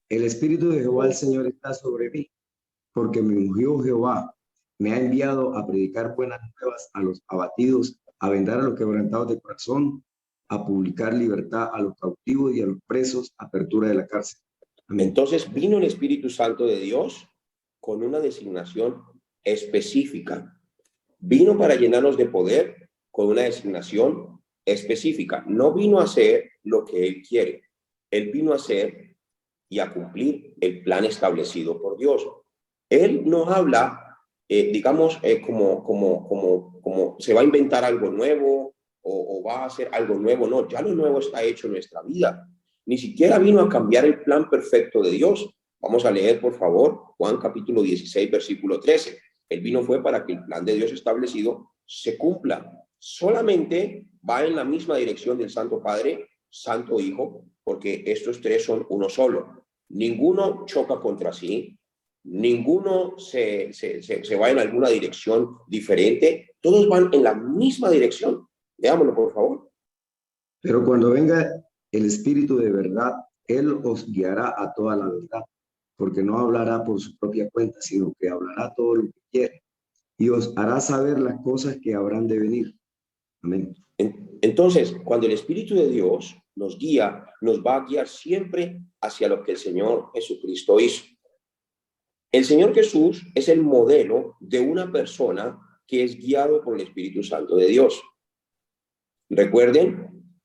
Speaker 3: El Espíritu de Jehová el Señor está sobre mí, porque me ungió Jehová, me ha enviado a predicar buenas nuevas a los abatidos, a vendar a los quebrantados de corazón, a publicar libertad a los cautivos y a los presos, apertura de la cárcel. Amén.
Speaker 6: Entonces vino el Espíritu Santo de Dios con una designación específica. Vino para llenarnos de poder con una designación específica. No vino a hacer lo que Él quiere. Él vino a hacer y a cumplir el plan establecido por Dios. Él no habla, como se va a inventar algo nuevo o va a hacer algo nuevo. No, ya lo nuevo está hecho en nuestra vida. Ni siquiera vino a cambiar el plan perfecto de Dios. Vamos a leer, por favor, Juan capítulo 16, versículo 13. El vino fue para que el plan de Dios establecido se cumpla. Solamente va en la misma dirección del Santo Padre, Santo Hijo, porque estos tres son uno solo. Ninguno choca contra sí, ninguno se va en alguna dirección diferente, todos van en la misma dirección. Veámoslo, por favor.
Speaker 3: Pero cuando venga el Espíritu de verdad, Él os guiará a toda la verdad, porque no hablará por su propia cuenta, sino que hablará todo lo que quiere, y os hará saber las cosas que habrán de venir. Amén.
Speaker 6: Entonces, cuando el Espíritu de Dios nos guía, nos va a guiar siempre hacia lo que el Señor Jesucristo hizo. El Señor Jesús es el modelo de una persona que es guiado por el Espíritu Santo de Dios. Recuerden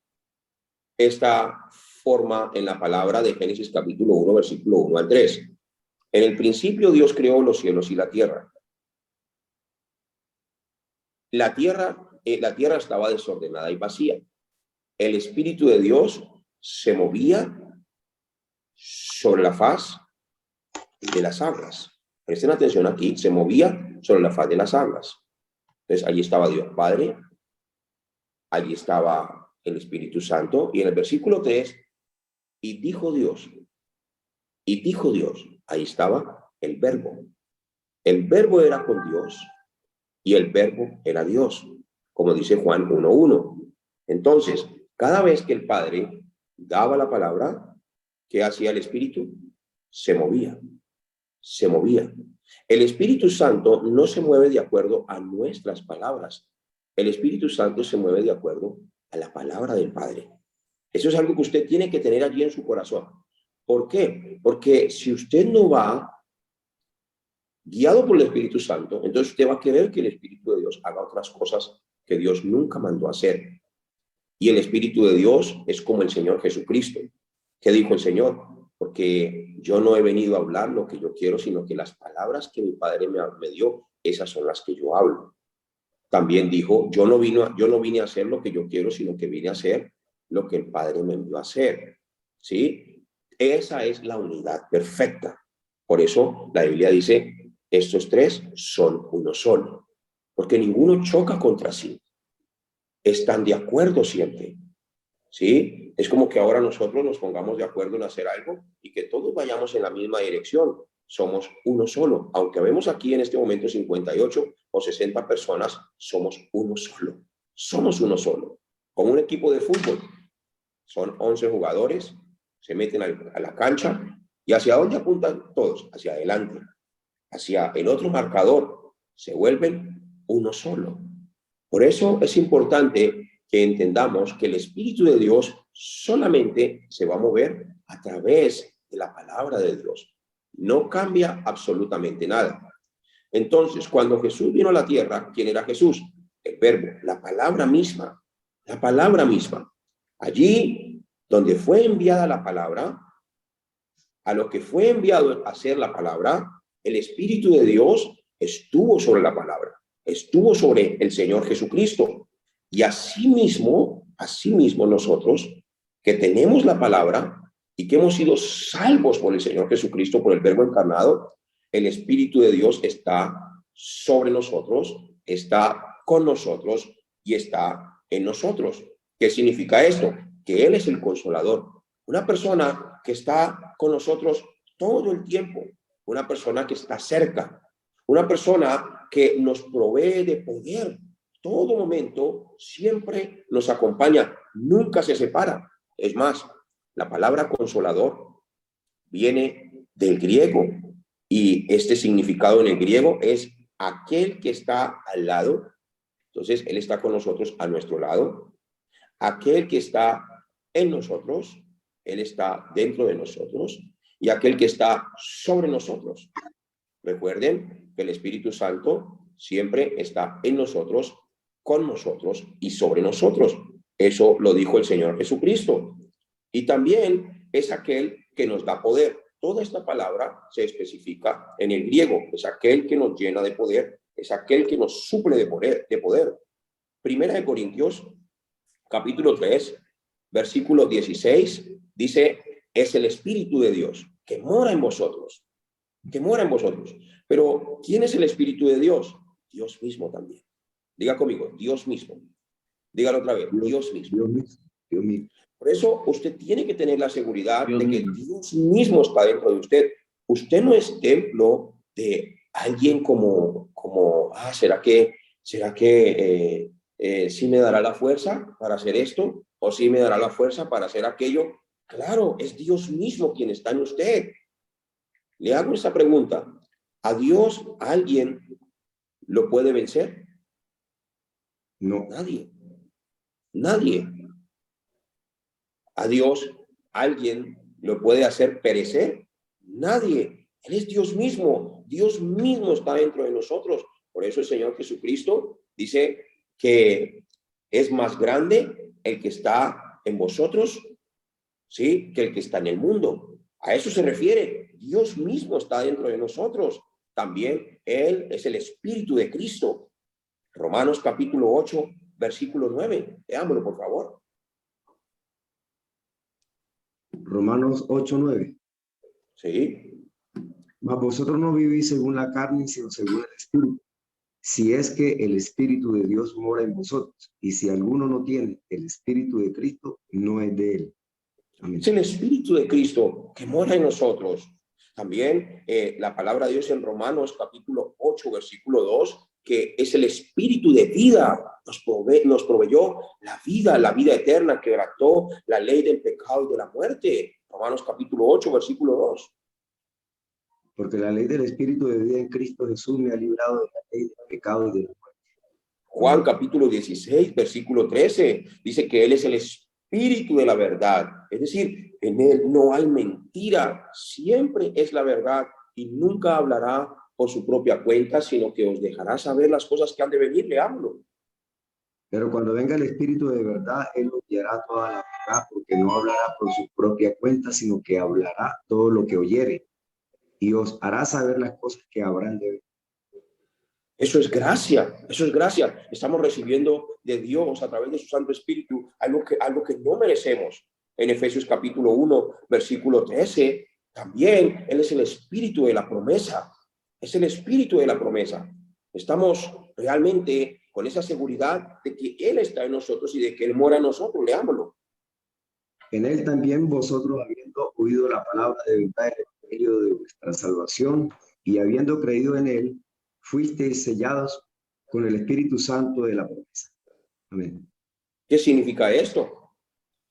Speaker 6: esta forma en la palabra de Génesis capítulo 1, versículo 1 al 3. En el principio Dios creó los cielos y la tierra. La tierra estaba desordenada y vacía. El Espíritu de Dios se movía sobre la faz de las aguas. Presten atención aquí, se movía sobre la faz de las aguas. Entonces, allí estaba Dios Padre, allí estaba el Espíritu Santo, y en el versículo 3, y dijo Dios, ahí estaba el Verbo. El Verbo era con Dios, y el Verbo era Dios, como dice Juan 1:1. Entonces, cada vez que el Padre daba la palabra, ¿qué hacía el Espíritu? se movía, se movía. El Espíritu Santo no se mueve de acuerdo a nuestras palabras. El Espíritu Santo se mueve de acuerdo a la palabra del Padre. Eso es algo que usted tiene que tener allí en su corazón. ¿Por qué? Porque si usted no va guiado por el Espíritu Santo, entonces usted va a querer que el Espíritu de Dios haga otras cosas que Dios nunca mandó a hacer. Y el Espíritu de Dios es como el Señor Jesucristo. ¿Qué dijo el Señor? Porque yo no he venido a hablar lo que yo quiero, sino que las palabras que mi Padre me dio, esas son las que yo hablo. También dijo, yo no vine a hacer lo que yo quiero, sino que vine a hacer lo que el Padre me envió a hacer. ¿Sí? Esa es la unidad perfecta. Por eso la Biblia dice, estos tres son uno solo, porque ninguno choca contra sí. Están de acuerdo siempre. ¿Sí? Es como que ahora nosotros nos pongamos de acuerdo en hacer algo y que todos vayamos en la misma dirección. Somos uno solo. Aunque vemos aquí en este momento 58 o 60 personas, somos uno solo. Somos uno solo. Como un equipo de fútbol. Son 11 jugadores, se meten a la cancha y ¿hacia dónde apuntan todos? Hacia adelante. Hacia el otro marcador. Se vuelven uno solo. Por eso es importante que entendamos que el Espíritu de Dios solamente se va a mover a través de la palabra de Dios. No cambia absolutamente nada. Entonces, cuando Jesús vino a la tierra, ¿quién era Jesús? El Verbo, la palabra misma, la palabra misma. Allí donde fue enviada la palabra, a lo que fue enviado a hacer la palabra, el Espíritu de Dios estuvo sobre la palabra, estuvo sobre el Señor Jesucristo. Y asimismo nosotros que tenemos la palabra y que hemos sido salvos por el Señor Jesucristo, por el Verbo encarnado, el Espíritu de Dios está sobre nosotros, está con nosotros y está en nosotros. ¿Qué significa esto? Que Él es el consolador. Una persona que está con nosotros todo el tiempo, una persona que está cerca, una persona que nos provee de poder. Todo momento siempre nos acompaña, nunca se separa. Es más, la palabra consolador viene del griego y este significado en el griego es aquel que está al lado. Entonces, Él está con nosotros a nuestro lado. Aquel que está en nosotros, Él está dentro de nosotros. Y aquel que está sobre nosotros. Recuerden que el Espíritu Santo siempre está en nosotros, con nosotros y sobre nosotros. Eso lo dijo el Señor Jesucristo. Y también es aquel que nos da poder. Toda esta palabra se especifica en el griego. Es aquel que nos llena de poder. Es aquel que nos suple de poder. Primera de Corintios, capítulo 3, versículo 16, dice, es el Espíritu de Dios que mora en vosotros. Que mora en vosotros. Pero, ¿quién es el Espíritu de Dios? Dios mismo también. Diga conmigo, Dios mismo. Dígalo otra vez, Dios mismo.
Speaker 3: Dios mismo.
Speaker 6: Por eso usted tiene que tener la seguridad de que Dios mismo está dentro de usted. Usted no es templo de alguien como ¿será que sí me dará la fuerza para hacer esto? ¿O sí me dará la fuerza para hacer aquello? Claro, es Dios mismo quien está en usted. Le hago esa pregunta. ¿A Dios alguien lo puede vencer?
Speaker 3: No.
Speaker 6: Nadie. Nadie. ¿A Dios alguien lo puede hacer perecer? Nadie. Él es Dios mismo. Dios mismo está dentro de nosotros. Por eso el Señor Jesucristo dice que es más grande el que está en vosotros, ¿sí?, que el que está en el mundo. A eso se refiere. Dios mismo está dentro de nosotros. También Él es el Espíritu de Cristo. Romanos capítulo 8, versículo 9. Leámoslo, por favor.
Speaker 3: Romanos 8, 9.
Speaker 6: Sí.
Speaker 3: Mas vosotros no vivís según la carne, sino según el Espíritu. Si es que el Espíritu de Dios mora en vosotros. Y si alguno no tiene el Espíritu de Cristo, no es de él. Amén.
Speaker 6: Es el Espíritu de Cristo que mora en nosotros. También la palabra de Dios en Romanos capítulo 8, versículo 2, que es el Espíritu de vida. Nos proveyó la vida eterna, quebrantó la ley del pecado y de la muerte. Romanos capítulo 8, versículo 2.
Speaker 3: porque la ley del Espíritu de vida en Cristo Jesús me ha librado de la ley del pecado y de la muerte.
Speaker 6: Juan capítulo 16, versículo 13, dice que Él es el Espíritu de la verdad. Es decir, en Él no hay mentira, siempre es la verdad y nunca hablará por su propia cuenta, sino que os dejará saber las cosas que han de venir. Leámoslo.
Speaker 3: Pero cuando venga el Espíritu de verdad, Él os guiará toda la verdad, porque no hablará por su propia cuenta, sino que hablará todo lo que oyere y os hará saber las cosas que habrán de ver.
Speaker 6: Eso es gracia, eso es gracia. Estamos recibiendo de Dios a través de su Santo Espíritu algo que no merecemos. En Efesios capítulo 1, versículo 13, también Él es el Espíritu de la promesa. Es el Espíritu de la promesa. Estamos realmente con esa seguridad de que Él está en nosotros y de que Él mora en nosotros. Leámoslo.
Speaker 3: En Él también vosotros, habiendo oído la palabra de verdad, el evangelio de vuestra salvación, y habiendo creído en Él, fuisteis sellados con el Espíritu Santo de la promesa. Amén.
Speaker 6: ¿Qué significa esto?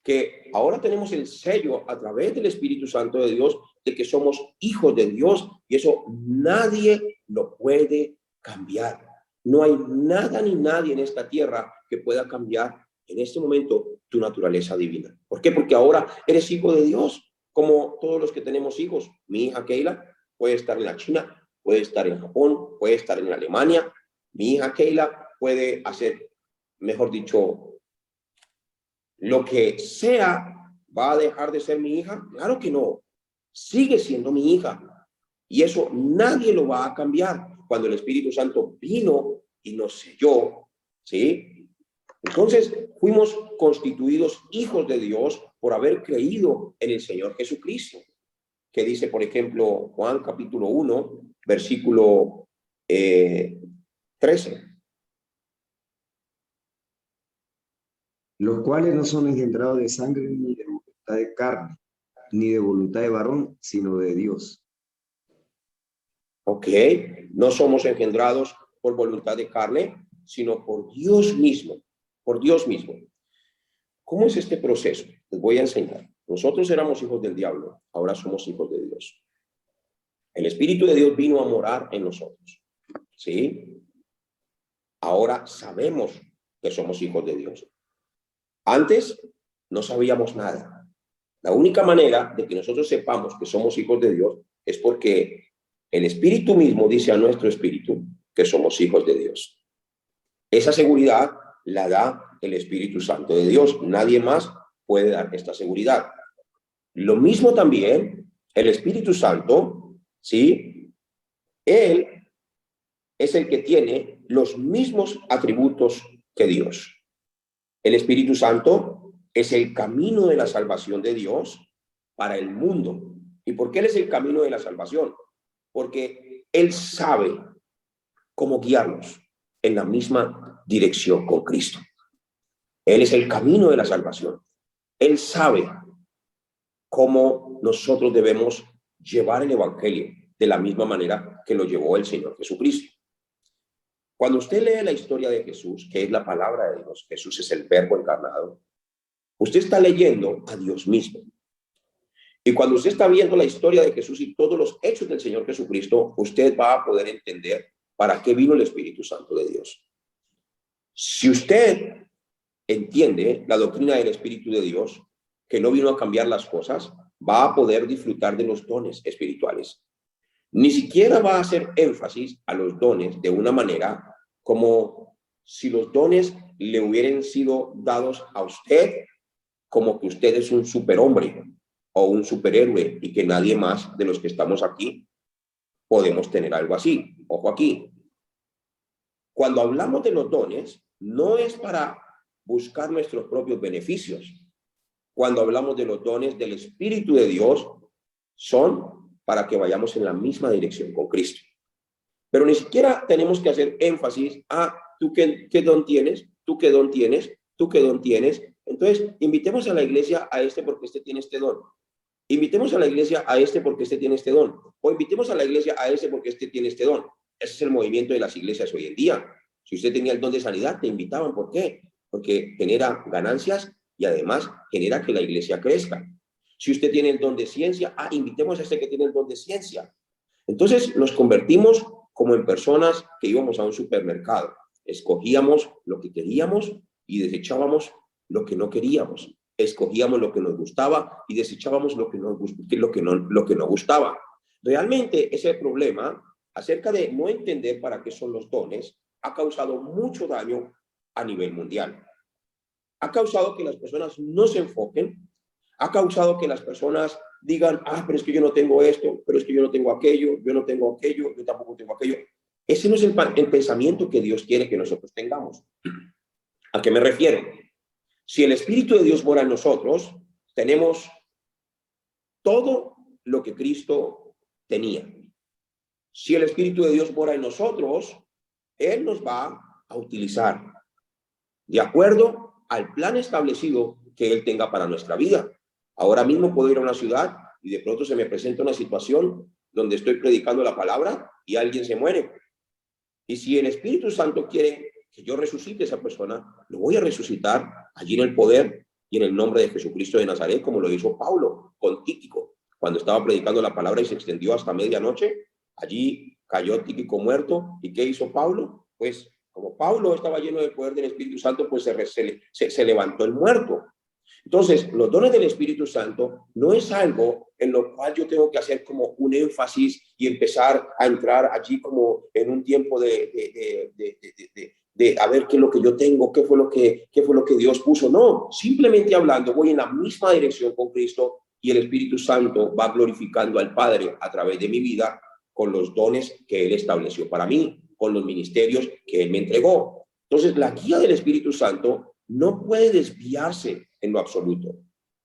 Speaker 6: Que ahora tenemos el sello a través del Espíritu Santo de Dios de que somos hijos de Dios, y eso nadie lo puede cambiar. No hay nada ni nadie en esta tierra que pueda cambiar en este momento tu naturaleza divina. ¿Por qué? Porque ahora eres hijo de Dios, como todos los que tenemos hijos. Mi hija Keila puede estar en la China, puede estar en Japón, puede estar en Alemania. Mi hija Keila puede hacer, mejor dicho, lo que sea. ¿Va a dejar de ser mi hija? Claro que no. Sigue siendo mi hija. Y eso nadie lo va a cambiar. Cuando el Espíritu Santo vino y nos selló, ¿sí? Entonces fuimos constituidos hijos de Dios por haber creído en el Señor Jesucristo. Que dice, por ejemplo, Juan capítulo 1, versículo 13.
Speaker 3: Los cuales no son engendrados de sangre, ni de voluntad de carne, ni de voluntad de varón, sino de Dios.
Speaker 6: Ok, no somos engendrados por voluntad de carne, sino por Dios mismo, por Dios mismo. ¿Cómo es este proceso? Les voy a enseñar. Nosotros éramos hijos del diablo, ahora somos hijos de Dios. El Espíritu de Dios vino a morar en nosotros, ¿sí? Ahora sabemos que somos hijos de Dios. Antes no sabíamos nada. La única manera de que nosotros sepamos que somos hijos de Dios es porque el Espíritu mismo dice a nuestro espíritu que somos hijos de Dios. Esa seguridad la da el Espíritu Santo de Dios. Nadie más puede dar esta seguridad. Lo mismo también el Espíritu Santo, ¿sí? Él es el que tiene los mismos atributos que Dios. El Espíritu Santo es el camino de la salvación de Dios para el mundo. ¿Y por qué Él es el camino de la salvación? Porque Él sabe cómo guiarnos en la misma dirección con Cristo. Él es el camino de la salvación. Él sabe cómo nosotros debemos llevar el evangelio de la misma manera que lo llevó el Señor Jesucristo. Cuando usted lee la historia de Jesús, que es la palabra de Dios, Jesús es el verbo encarnado, usted está leyendo a Dios mismo. Y cuando usted está viendo la historia de Jesús y todos los hechos del Señor Jesucristo, usted va a poder entender para qué vino el Espíritu Santo de Dios. Si usted entiende la doctrina del Espíritu de Dios, que no vino a cambiar las cosas, va a poder disfrutar de los dones espirituales. Ni siquiera va a hacer énfasis a los dones de una manera como si los dones le hubieran sido dados a usted, como que usted es un superhombre o un superhéroe y que nadie más de los que estamos aquí podemos tener algo así. Ojo aquí. Cuando hablamos de los dones, no es para buscar nuestros propios beneficios. Cuando hablamos de los dones del Espíritu de Dios, son para que vayamos en la misma dirección con Cristo. Pero ni siquiera tenemos que hacer énfasis a tú qué don tienes, tú qué don tienes, tú qué don tienes. Entonces, invitemos a la iglesia a este porque este tiene este don. Invitemos a la iglesia a este porque este tiene este don. O invitemos a la iglesia a este porque este tiene este don. Ese es el movimiento de las iglesias hoy en día. Si usted tenía el don de sanidad, te invitaban. ¿Por qué? Porque genera ganancias y además genera que la iglesia crezca. Si usted tiene el don de ciencia, invitemos a este que tiene el don de ciencia. Entonces nos convertimos como en personas que íbamos a un supermercado. Escogíamos lo que queríamos y desechábamos lo que no queríamos. Escogíamos lo que nos gustaba y desechábamos lo que no gustaba. Realmente ese problema acerca de no entender para qué son los dones ha causado mucho daño a nivel mundial. Ha causado que las personas no se enfoquen, ha causado que las personas digan, pero es que yo no tengo esto, pero es que yo no tengo aquello, yo tampoco tengo aquello. Ese no es el pensamiento que Dios quiere que nosotros tengamos. ¿A qué me refiero? Si el Espíritu de Dios mora en nosotros, tenemos todo lo que Cristo tenía. Si el Espíritu de Dios mora en nosotros, Él nos va a utilizar de acuerdo al plan establecido que Él tenga para nuestra vida. Ahora mismo puedo ir a una ciudad y de pronto se me presenta una situación donde estoy predicando la palabra y alguien se muere. Y si el Espíritu Santo quiere que yo resucite a esa persona, lo voy a resucitar allí en el poder y en el nombre de Jesucristo de Nazaret, como lo hizo Pablo con Tíquico. Cuando estaba predicando la palabra y se extendió hasta medianoche, allí cayó Tíquico muerto. ¿Y qué hizo Pablo? Pues como Pablo estaba lleno del poder del Espíritu Santo, pues se levantó el muerto. Entonces, los dones del Espíritu Santo no es algo en lo cual yo tengo que hacer como un énfasis y empezar a entrar allí como en un tiempo de a ver qué es lo que yo tengo, qué fue lo que Dios puso. No, simplemente hablando, voy en la misma dirección con Cristo y el Espíritu Santo va glorificando al Padre a través de mi vida con los dones que Él estableció para mí, con los ministerios que Él me entregó. Entonces, la guía del Espíritu Santo no puede desviarse en lo absoluto.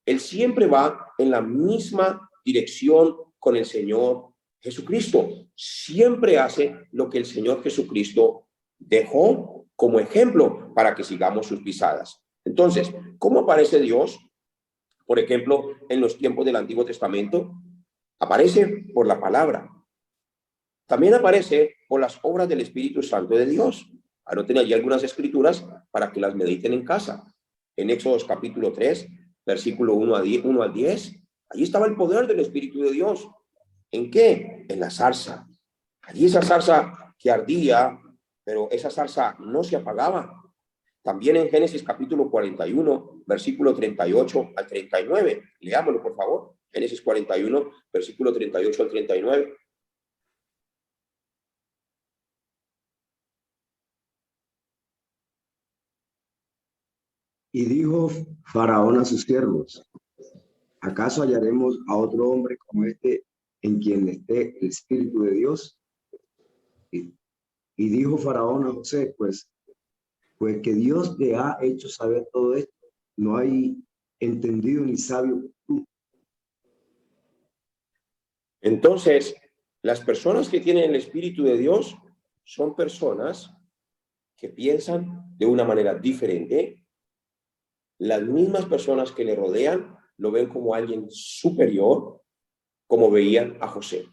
Speaker 6: Él siempre va en la misma dirección con el Señor Jesucristo. Siempre hace lo que el Señor Jesucristo dejó como ejemplo para que sigamos sus pisadas. Entonces, ¿cómo aparece Dios? Por ejemplo, en los tiempos del Antiguo Testamento, aparece por la palabra. También aparece por las obras del Espíritu Santo de Dios. Anoten allí algunas escrituras para que las mediten en casa. En Éxodo capítulo 3, versículo 1 al 10, allí estaba el poder del Espíritu de Dios. ¿En qué? En la zarza. Allí esa zarza que ardía, pero esa zarza no se apagaba. También en Génesis capítulo 41, versículo 38 al 39. Leámoslo, por favor. Génesis 41, versículo 38 al 39.
Speaker 3: Y dijo Faraón a sus siervos, ¿acaso hallaremos a otro hombre como este en quien esté el Espíritu de Dios? Y dijo Faraón a José, pues que Dios te ha hecho saber todo esto, no hay entendido ni sabio tú.
Speaker 6: Entonces, las personas que tienen el Espíritu de Dios son personas que piensan de una manera diferente. Las mismas personas que le rodean lo ven como alguien superior, como veían a José.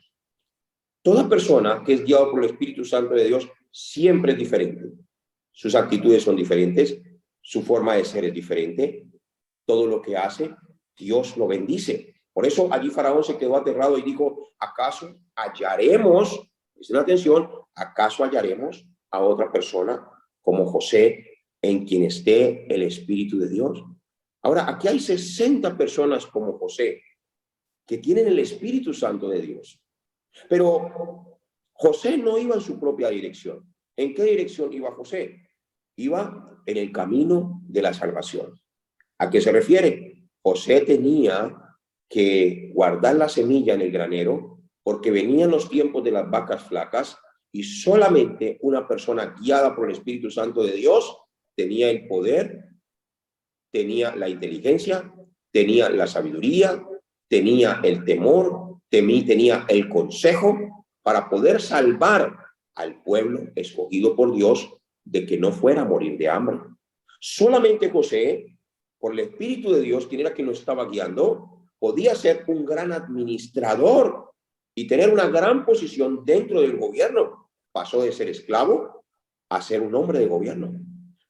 Speaker 6: Toda persona que es guiada por el Espíritu Santo de Dios siempre es diferente. Sus actitudes son diferentes, su forma de ser es diferente. Todo lo que hace, Dios lo bendice. Por eso allí Faraón se quedó aterrado y dijo, ¿acaso hallaremos, presten atención, acaso hallaremos a otra persona como José en quien esté el Espíritu de Dios? Ahora, aquí hay 60 personas como José que tienen el Espíritu Santo de Dios. Pero José no iba en su propia dirección. ¿En qué dirección iba José? Iba en el camino de la salvación. ¿A qué se refiere? José tenía que guardar la semilla en el granero porque venían los tiempos de las vacas flacas y solamente una persona guiada por el Espíritu Santo de Dios tenía el poder, tenía la inteligencia, tenía la sabiduría, tenía el temor, tenía el consejo para poder salvar al pueblo escogido por Dios de que no fuera a morir de hambre. Solamente José, por el Espíritu de Dios, quien era quien lo estaba guiando, podía ser un gran administrador y tener una gran posición dentro del gobierno. Pasó de ser esclavo a ser un hombre de gobierno.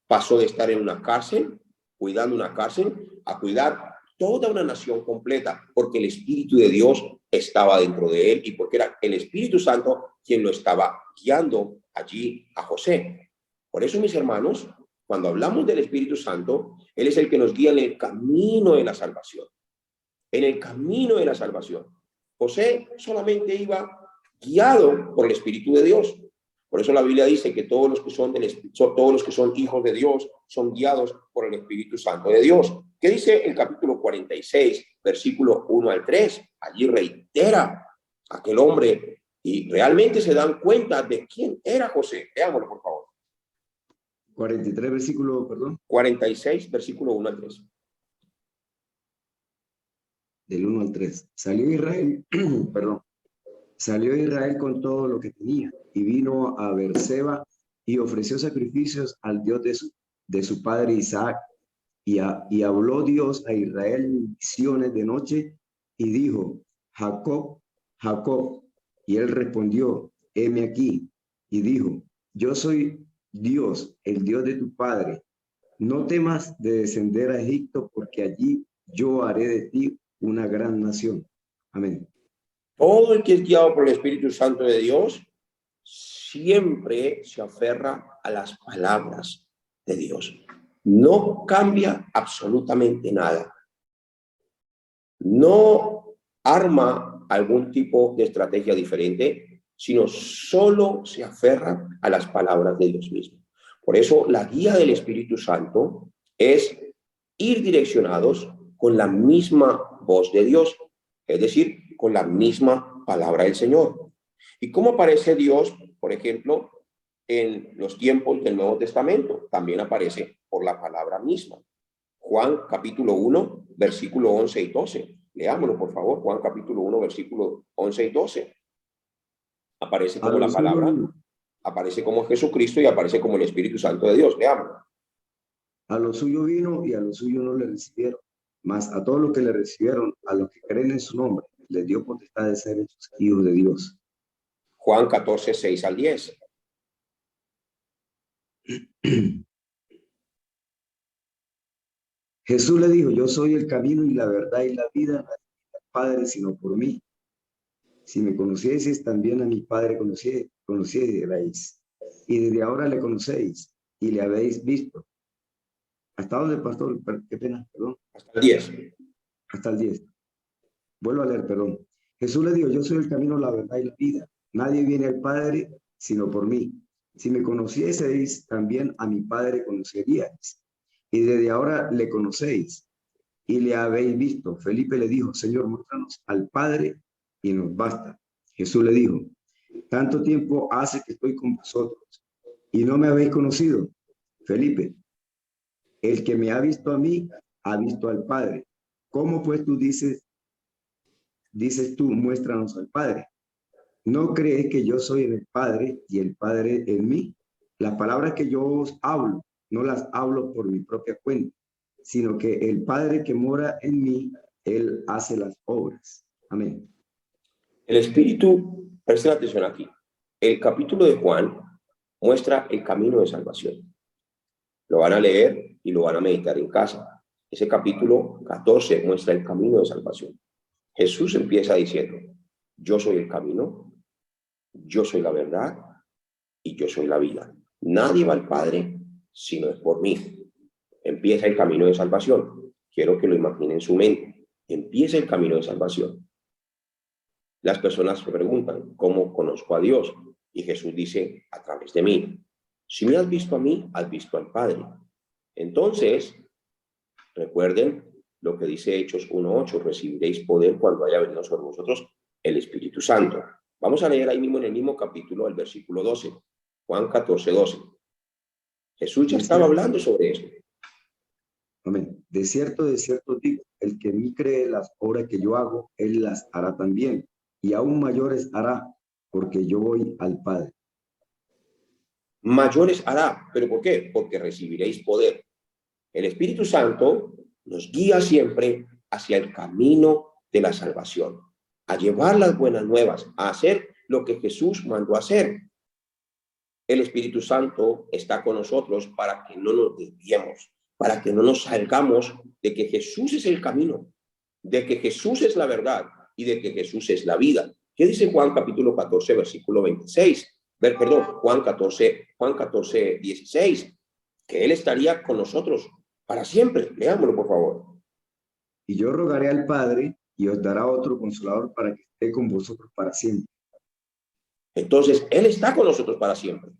Speaker 6: Pasó de estar en una cárcel, cuidando una cárcel, a cuidar toda una nación completa, porque el Espíritu de Dios estaba dentro de él y porque era el Espíritu Santo quien lo estaba guiando allí a José. Por eso, mis hermanos, cuando hablamos del Espíritu Santo, Él es el que nos guía en el camino de la salvación. En el camino de la salvación. José solamente iba guiado por el Espíritu de Dios. Por eso la Biblia dice que todos los que son hijos de Dios son guiados por el Espíritu Santo de Dios. ¿Qué dice el capítulo 46, versículo 1 al 3? Allí reitera aquel hombre y realmente se dan cuenta de quién era José. Veámoslo, por favor.
Speaker 3: 43, versículo, perdón.
Speaker 6: 46, versículo 1 al 3.
Speaker 3: Del 1 al 3. Salió Israel, perdón. Salió Israel con todo lo que tenía y vino a Beerseba y ofreció sacrificios al Dios de su padre Isaac. Y habló Dios a Israel en visiones de noche y dijo, Jacob, Jacob. Y él respondió, heme aquí. Y dijo, yo soy Dios, el Dios de tu padre. No temas de descender a Egipto, porque allí yo haré de ti una gran nación. Amén.
Speaker 6: Todo el que es guiado por el Espíritu Santo de Dios siempre se aferra a las palabras de Dios. No cambia absolutamente nada. No arma algún tipo de estrategia diferente, sino solo se aferra a las palabras de Dios mismo. Por eso la guía del Espíritu Santo es ir direccionados con la misma voz de Dios, es decir, con la misma palabra del Señor. ¿Y cómo aparece Dios, por ejemplo, en los tiempos del Nuevo Testamento? También aparece por la palabra misma. Juan capítulo 1, versículo 11 y 12. Leámoslo, por favor. Juan capítulo 1, versículo 11 y 12. Aparece como la palabra, aparece como Jesucristo y aparece como el Espíritu Santo de Dios. Leámoslo.
Speaker 3: A lo suyo vino y a lo suyo no le recibieron. Mas a todos los que le recibieron, a los que creen en su nombre, les dio potestad de ser hechos hijos de Dios.
Speaker 6: Juan 14, 6 al 10.
Speaker 3: Jesús le dijo, yo soy el camino y la verdad y la vida, nadie viene al Padre sino por mí. Si me conocieseis, también a mi Padre conocierais. Y desde ahora le conocéis y le habéis visto. ¿Hasta dónde, pastor? Qué pena, perdón.
Speaker 6: Hasta el 10.
Speaker 3: Hasta el 10. Vuelvo a leer, perdón. Jesús le dijo, yo soy el camino, la verdad y la vida. Nadie viene al Padre sino por mí. Si me conocieseis, también a mi Padre conoceríais. Y desde ahora le conocéis y le habéis visto. Felipe le dijo, Señor, muéstranos al Padre y nos basta. Jesús le dijo, tanto tiempo hace que estoy con vosotros y no me habéis conocido. Felipe, el que me ha visto a mí, ha visto al Padre. ¿Cómo pues tú dices tú, muéstranos al Padre? ¿No crees que yo soy en el Padre y el Padre en mí? Las palabras que yo os hablo, no las hablo por mi propia cuenta, sino que el Padre que mora en mí, Él hace las obras. Amén.
Speaker 6: El Espíritu, presten atención aquí. El capítulo de Juan muestra el camino de salvación. Lo van a leer y lo van a meditar en casa. Ese capítulo 14 muestra el camino de salvación. Jesús empieza diciendo, yo soy el camino, yo soy la verdad y yo soy la vida. Nadie va al Padre si no es por mí. Empieza el camino de salvación. Quiero que lo imaginen en su mente. Empieza el camino de salvación. Las personas se preguntan, ¿cómo conozco a Dios? Y Jesús dice, a través de mí. Si me has visto a mí, has visto al Padre. Entonces, recuerden lo que dice Hechos 1:8, recibiréis poder cuando haya venido sobre vosotros el Espíritu Santo. Vamos a leer ahí mismo en el mismo capítulo, el versículo 12, Juan 14:12. Jesús ya estaba hablando sobre esto.
Speaker 3: Amén. De cierto digo, el que en mí cree las obras que yo hago, él las hará también, y aún mayores hará, porque yo voy al Padre.
Speaker 6: Mayores hará, ¿pero por qué? Porque recibiréis poder. El Espíritu Santo nos guía siempre hacia el camino de la salvación, a llevar las buenas nuevas, a hacer lo que Jesús mandó a hacer. El Espíritu Santo está con nosotros para que no nos desviemos, para que no nos salgamos de que Jesús es el camino, de que Jesús es la verdad y de que Jesús es la vida. ¿Qué dice Juan capítulo 14, versículo 26? Perdón, Juan 14, 16. Que Él estaría con nosotros para siempre. Leámoslo, por favor.
Speaker 3: Y yo rogaré al Padre y os dará otro consolador para que esté con vosotros para siempre.
Speaker 6: Entonces, Él está con nosotros para siempre.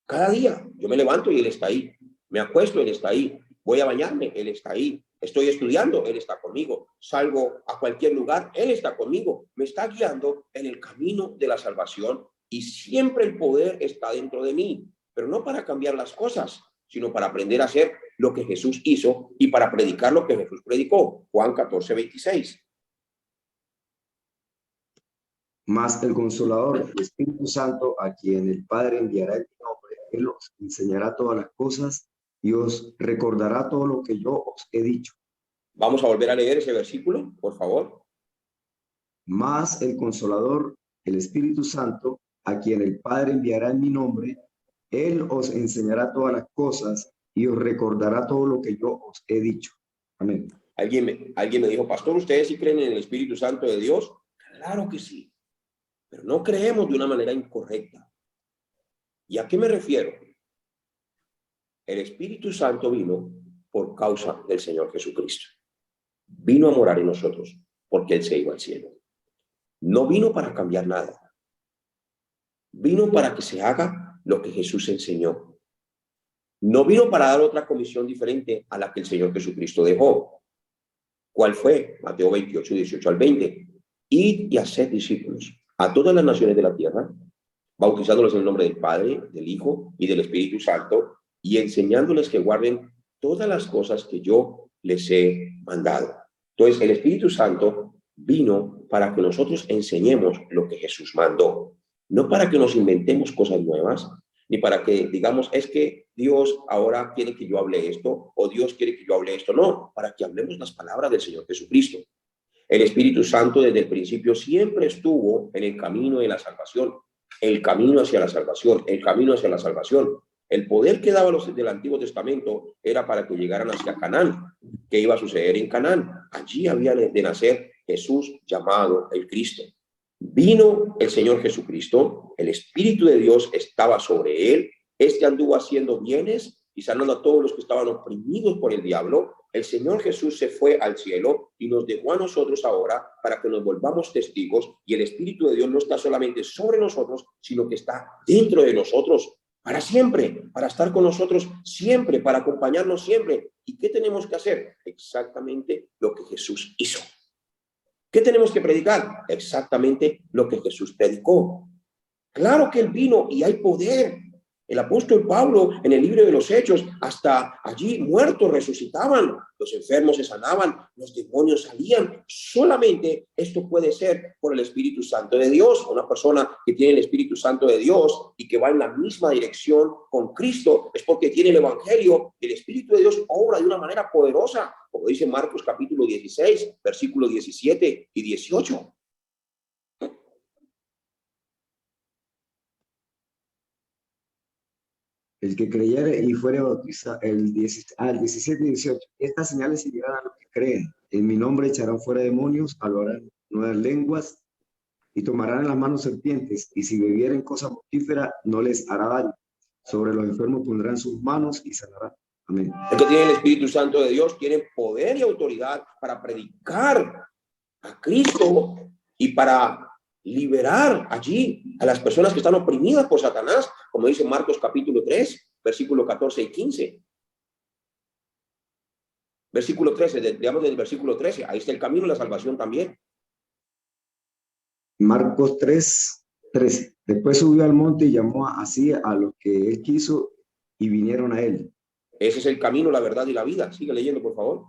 Speaker 6: Cada día yo me levanto y Él está ahí. Me acuesto, Él está ahí. Voy a bañarme, Él está ahí. Estoy estudiando, Él está conmigo. Salgo a cualquier lugar, Él está conmigo. Me está guiando en el camino de la salvación y siempre el poder está dentro de mí. Pero no para cambiar las cosas, sino para aprender a hacer lo que Jesús hizo y para predicar lo que Jesús predicó. Juan 14, 26.
Speaker 3: Mas el Consolador, el Espíritu Santo, a quien el Padre enviará en mi nombre, Él os enseñará todas las cosas y os recordará todo lo que yo os he dicho.
Speaker 6: Vamos a volver a leer ese versículo, por favor.
Speaker 3: Mas el Consolador, el Espíritu Santo, a quien el Padre enviará en mi nombre, Él os enseñará todas las cosas y os recordará todo lo que yo os he dicho. Amén.
Speaker 6: Alguien me dijo, pastor, ¿ustedes sí creen en el Espíritu Santo de Dios? Claro que sí, pero no creemos de una manera incorrecta. ¿Y a qué me refiero? El Espíritu Santo vino por causa del Señor Jesucristo. Vino a morar en nosotros porque Él se iba al cielo. No vino para cambiar nada. Vino para que se haga lo que Jesús enseñó. No vino para dar otra comisión diferente a la que el Señor Jesucristo dejó. ¿Cuál fue? Mateo 28, 18 al 20. Id y haced discípulos a todas las naciones de la tierra, bautizándolos en el nombre del Padre, del Hijo y del Espíritu Santo, y enseñándoles que guarden todas las cosas que yo les he mandado. Entonces, el Espíritu Santo vino para que nosotros enseñemos lo que Jesús mandó, no para que nos inventemos cosas nuevas, ni para que digamos, es que Dios ahora quiere que yo hable esto, o Dios quiere que yo hable esto. No, para que hablemos las palabras del Señor Jesucristo. El Espíritu Santo desde el principio siempre estuvo en el camino de la salvación, el camino hacia la salvación, el camino hacia la salvación. El poder que daba los del Antiguo Testamento era para que llegaran hacia Canaán. ¿Qué iba a suceder en Canaán? Allí había de nacer Jesús llamado el Cristo. Vino el Señor Jesucristo, el Espíritu de Dios estaba sobre él, este anduvo haciendo bienes y sanando a todos los que estaban oprimidos por el diablo. El Señor Jesús se fue al cielo y nos dejó a nosotros ahora para que nos volvamos testigos, y el Espíritu de Dios no está solamente sobre nosotros, sino que está dentro de nosotros para siempre, para estar con nosotros siempre, para acompañarnos siempre. ¿Y qué tenemos que hacer? Exactamente lo que Jesús hizo. ¿Qué tenemos que predicar? Exactamente lo que Jesús predicó. Claro que Él vino y hay poder. El apóstol Pablo en el libro de los Hechos, hasta allí muertos resucitaban, los enfermos se sanaban, los demonios salían. Solamente esto puede ser por el Espíritu Santo de Dios. Una persona que tiene el Espíritu Santo de Dios y que va en la misma dirección con Cristo es porque tiene el Evangelio. El Espíritu de Dios obra de una manera poderosa, como dice Marcos capítulo 16, versículos 17 y 18.
Speaker 3: El que creyere y fuere bautizado, el 17 y 18. Estas señales seguirán a los que creen. En mi nombre echarán fuera demonios, hablarán nuevas lenguas y tomarán en las manos serpientes. Y si bebieren cosa mortífera, no les hará daño. Sobre los enfermos pondrán sus manos y sanarán. Amén.
Speaker 6: El que tiene el Espíritu Santo de Dios tiene poder y autoridad para predicar a Cristo y para liberar allí a las personas que están oprimidas por Satanás, como dice Marcos capítulo 3, versículo 14 y 15. Versículo 13, digamos del versículo 13, ahí está el camino de la salvación también.
Speaker 3: Marcos 3, 13. Después subió al monte y llamó así a los que él quiso y vinieron a él.
Speaker 6: Ese es el camino, la verdad y la vida. Sigue leyendo, por favor.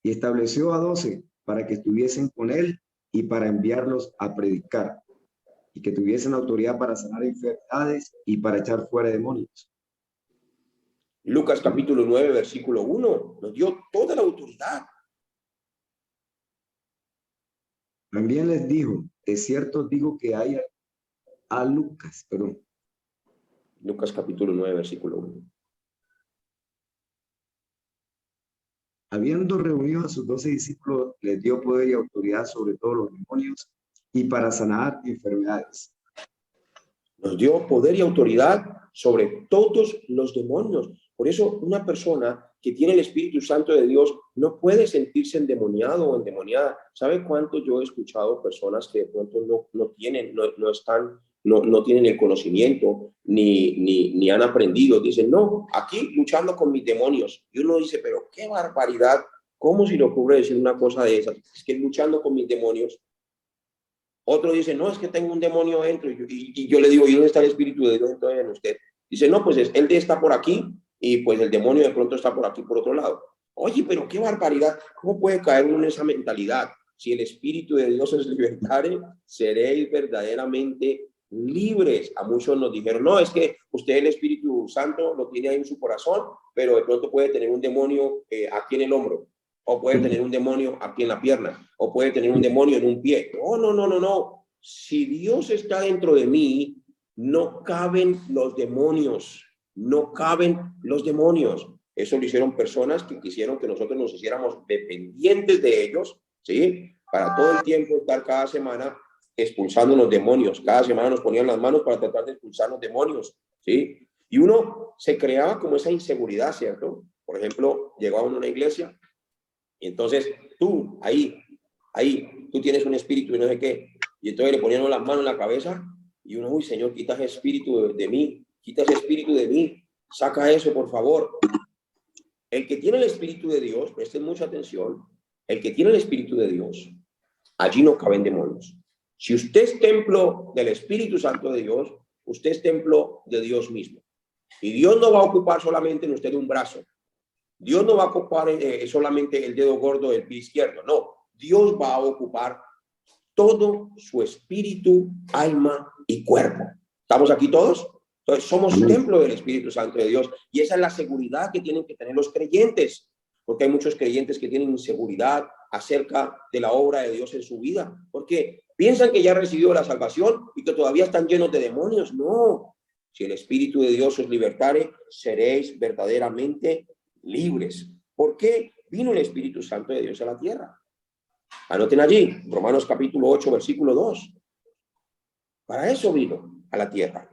Speaker 3: Y estableció a 12 para que estuviesen con él y para enviarlos a predicar, y que tuviesen autoridad para sanar enfermedades y para echar fuera demonios.
Speaker 6: Lucas capítulo 9, versículo 1, nos dio toda la autoridad.
Speaker 3: También les dijo, de cierto digo que hay Lucas
Speaker 6: capítulo 9, versículo 1.
Speaker 3: Habiendo reunido a sus 12 discípulos, les dio poder y autoridad sobre todos los demonios y para sanar enfermedades.
Speaker 6: Nos dio poder y autoridad sobre todos los demonios. Por eso una persona que tiene el Espíritu Santo de Dios no puede sentirse endemoniado o endemoniada. ¿Sabe cuánto yo he escuchado personas que de pronto no tienen el conocimiento ni han aprendido? Dicen, no, aquí luchando con mis demonios. Y uno dice, pero qué barbaridad. ¿Cómo se le ocurre decir una cosa de esas? Es que luchando con mis demonios. Otro dice, no, es que tengo un demonio dentro. Y yo le digo, ¿y dónde está el Espíritu de Dios entonces en usted? Dice, no, pues él está por aquí y pues el demonio de pronto está por aquí, por otro lado. Oye, pero qué barbaridad. ¿Cómo puede caer uno en esa mentalidad? Si el Espíritu de Dios es libertario, seréis verdaderamente libres. A muchos nos dijeron, no, es que usted el Espíritu Santo lo tiene ahí en su corazón, pero de pronto puede tener un demonio aquí en el hombro. O puede tener un demonio aquí en la pierna, o puede tener un demonio en un pie. No. Si Dios está dentro de mí, no caben los demonios. No caben los demonios. Eso lo hicieron personas que quisieron que nosotros nos hiciéramos dependientes de ellos, ¿sí? Para todo el tiempo estar cada semana expulsando los demonios. Cada semana nos ponían las manos para tratar de expulsar los demonios, ¿sí? Y uno se creaba como esa inseguridad, ¿cierto? Por ejemplo, llegaba a una iglesia. Y entonces tú, ahí, tú tienes un espíritu y no sé qué. Y entonces le ponían las manos en la cabeza y uno, uy, Señor, quita ese espíritu de mí, quita ese espíritu de mí, saca eso, por favor. El que tiene el Espíritu de Dios, presten mucha atención, el que tiene el Espíritu de Dios, allí no caben demonios. Si usted es templo del Espíritu Santo de Dios, usted es templo de Dios mismo. Y Dios no va a ocupar solamente en usted un brazo. Dios no va a ocupar solamente el dedo gordo del pie izquierdo, no. Dios va a ocupar todo su espíritu, alma y cuerpo. ¿Estamos aquí todos? Entonces somos templo del Espíritu Santo de Dios y esa es la seguridad que tienen que tener los creyentes, porque hay muchos creyentes que tienen inseguridad acerca de la obra de Dios en su vida, porque piensan que ya han recibido la salvación y que todavía están llenos de demonios. No, si el Espíritu de Dios os libertare, seréis verdaderamente libres. ¿Por qué vino el Espíritu Santo de Dios a la tierra? Anoten allí, Romanos capítulo 8, versículo 2. Para eso vino a la tierra.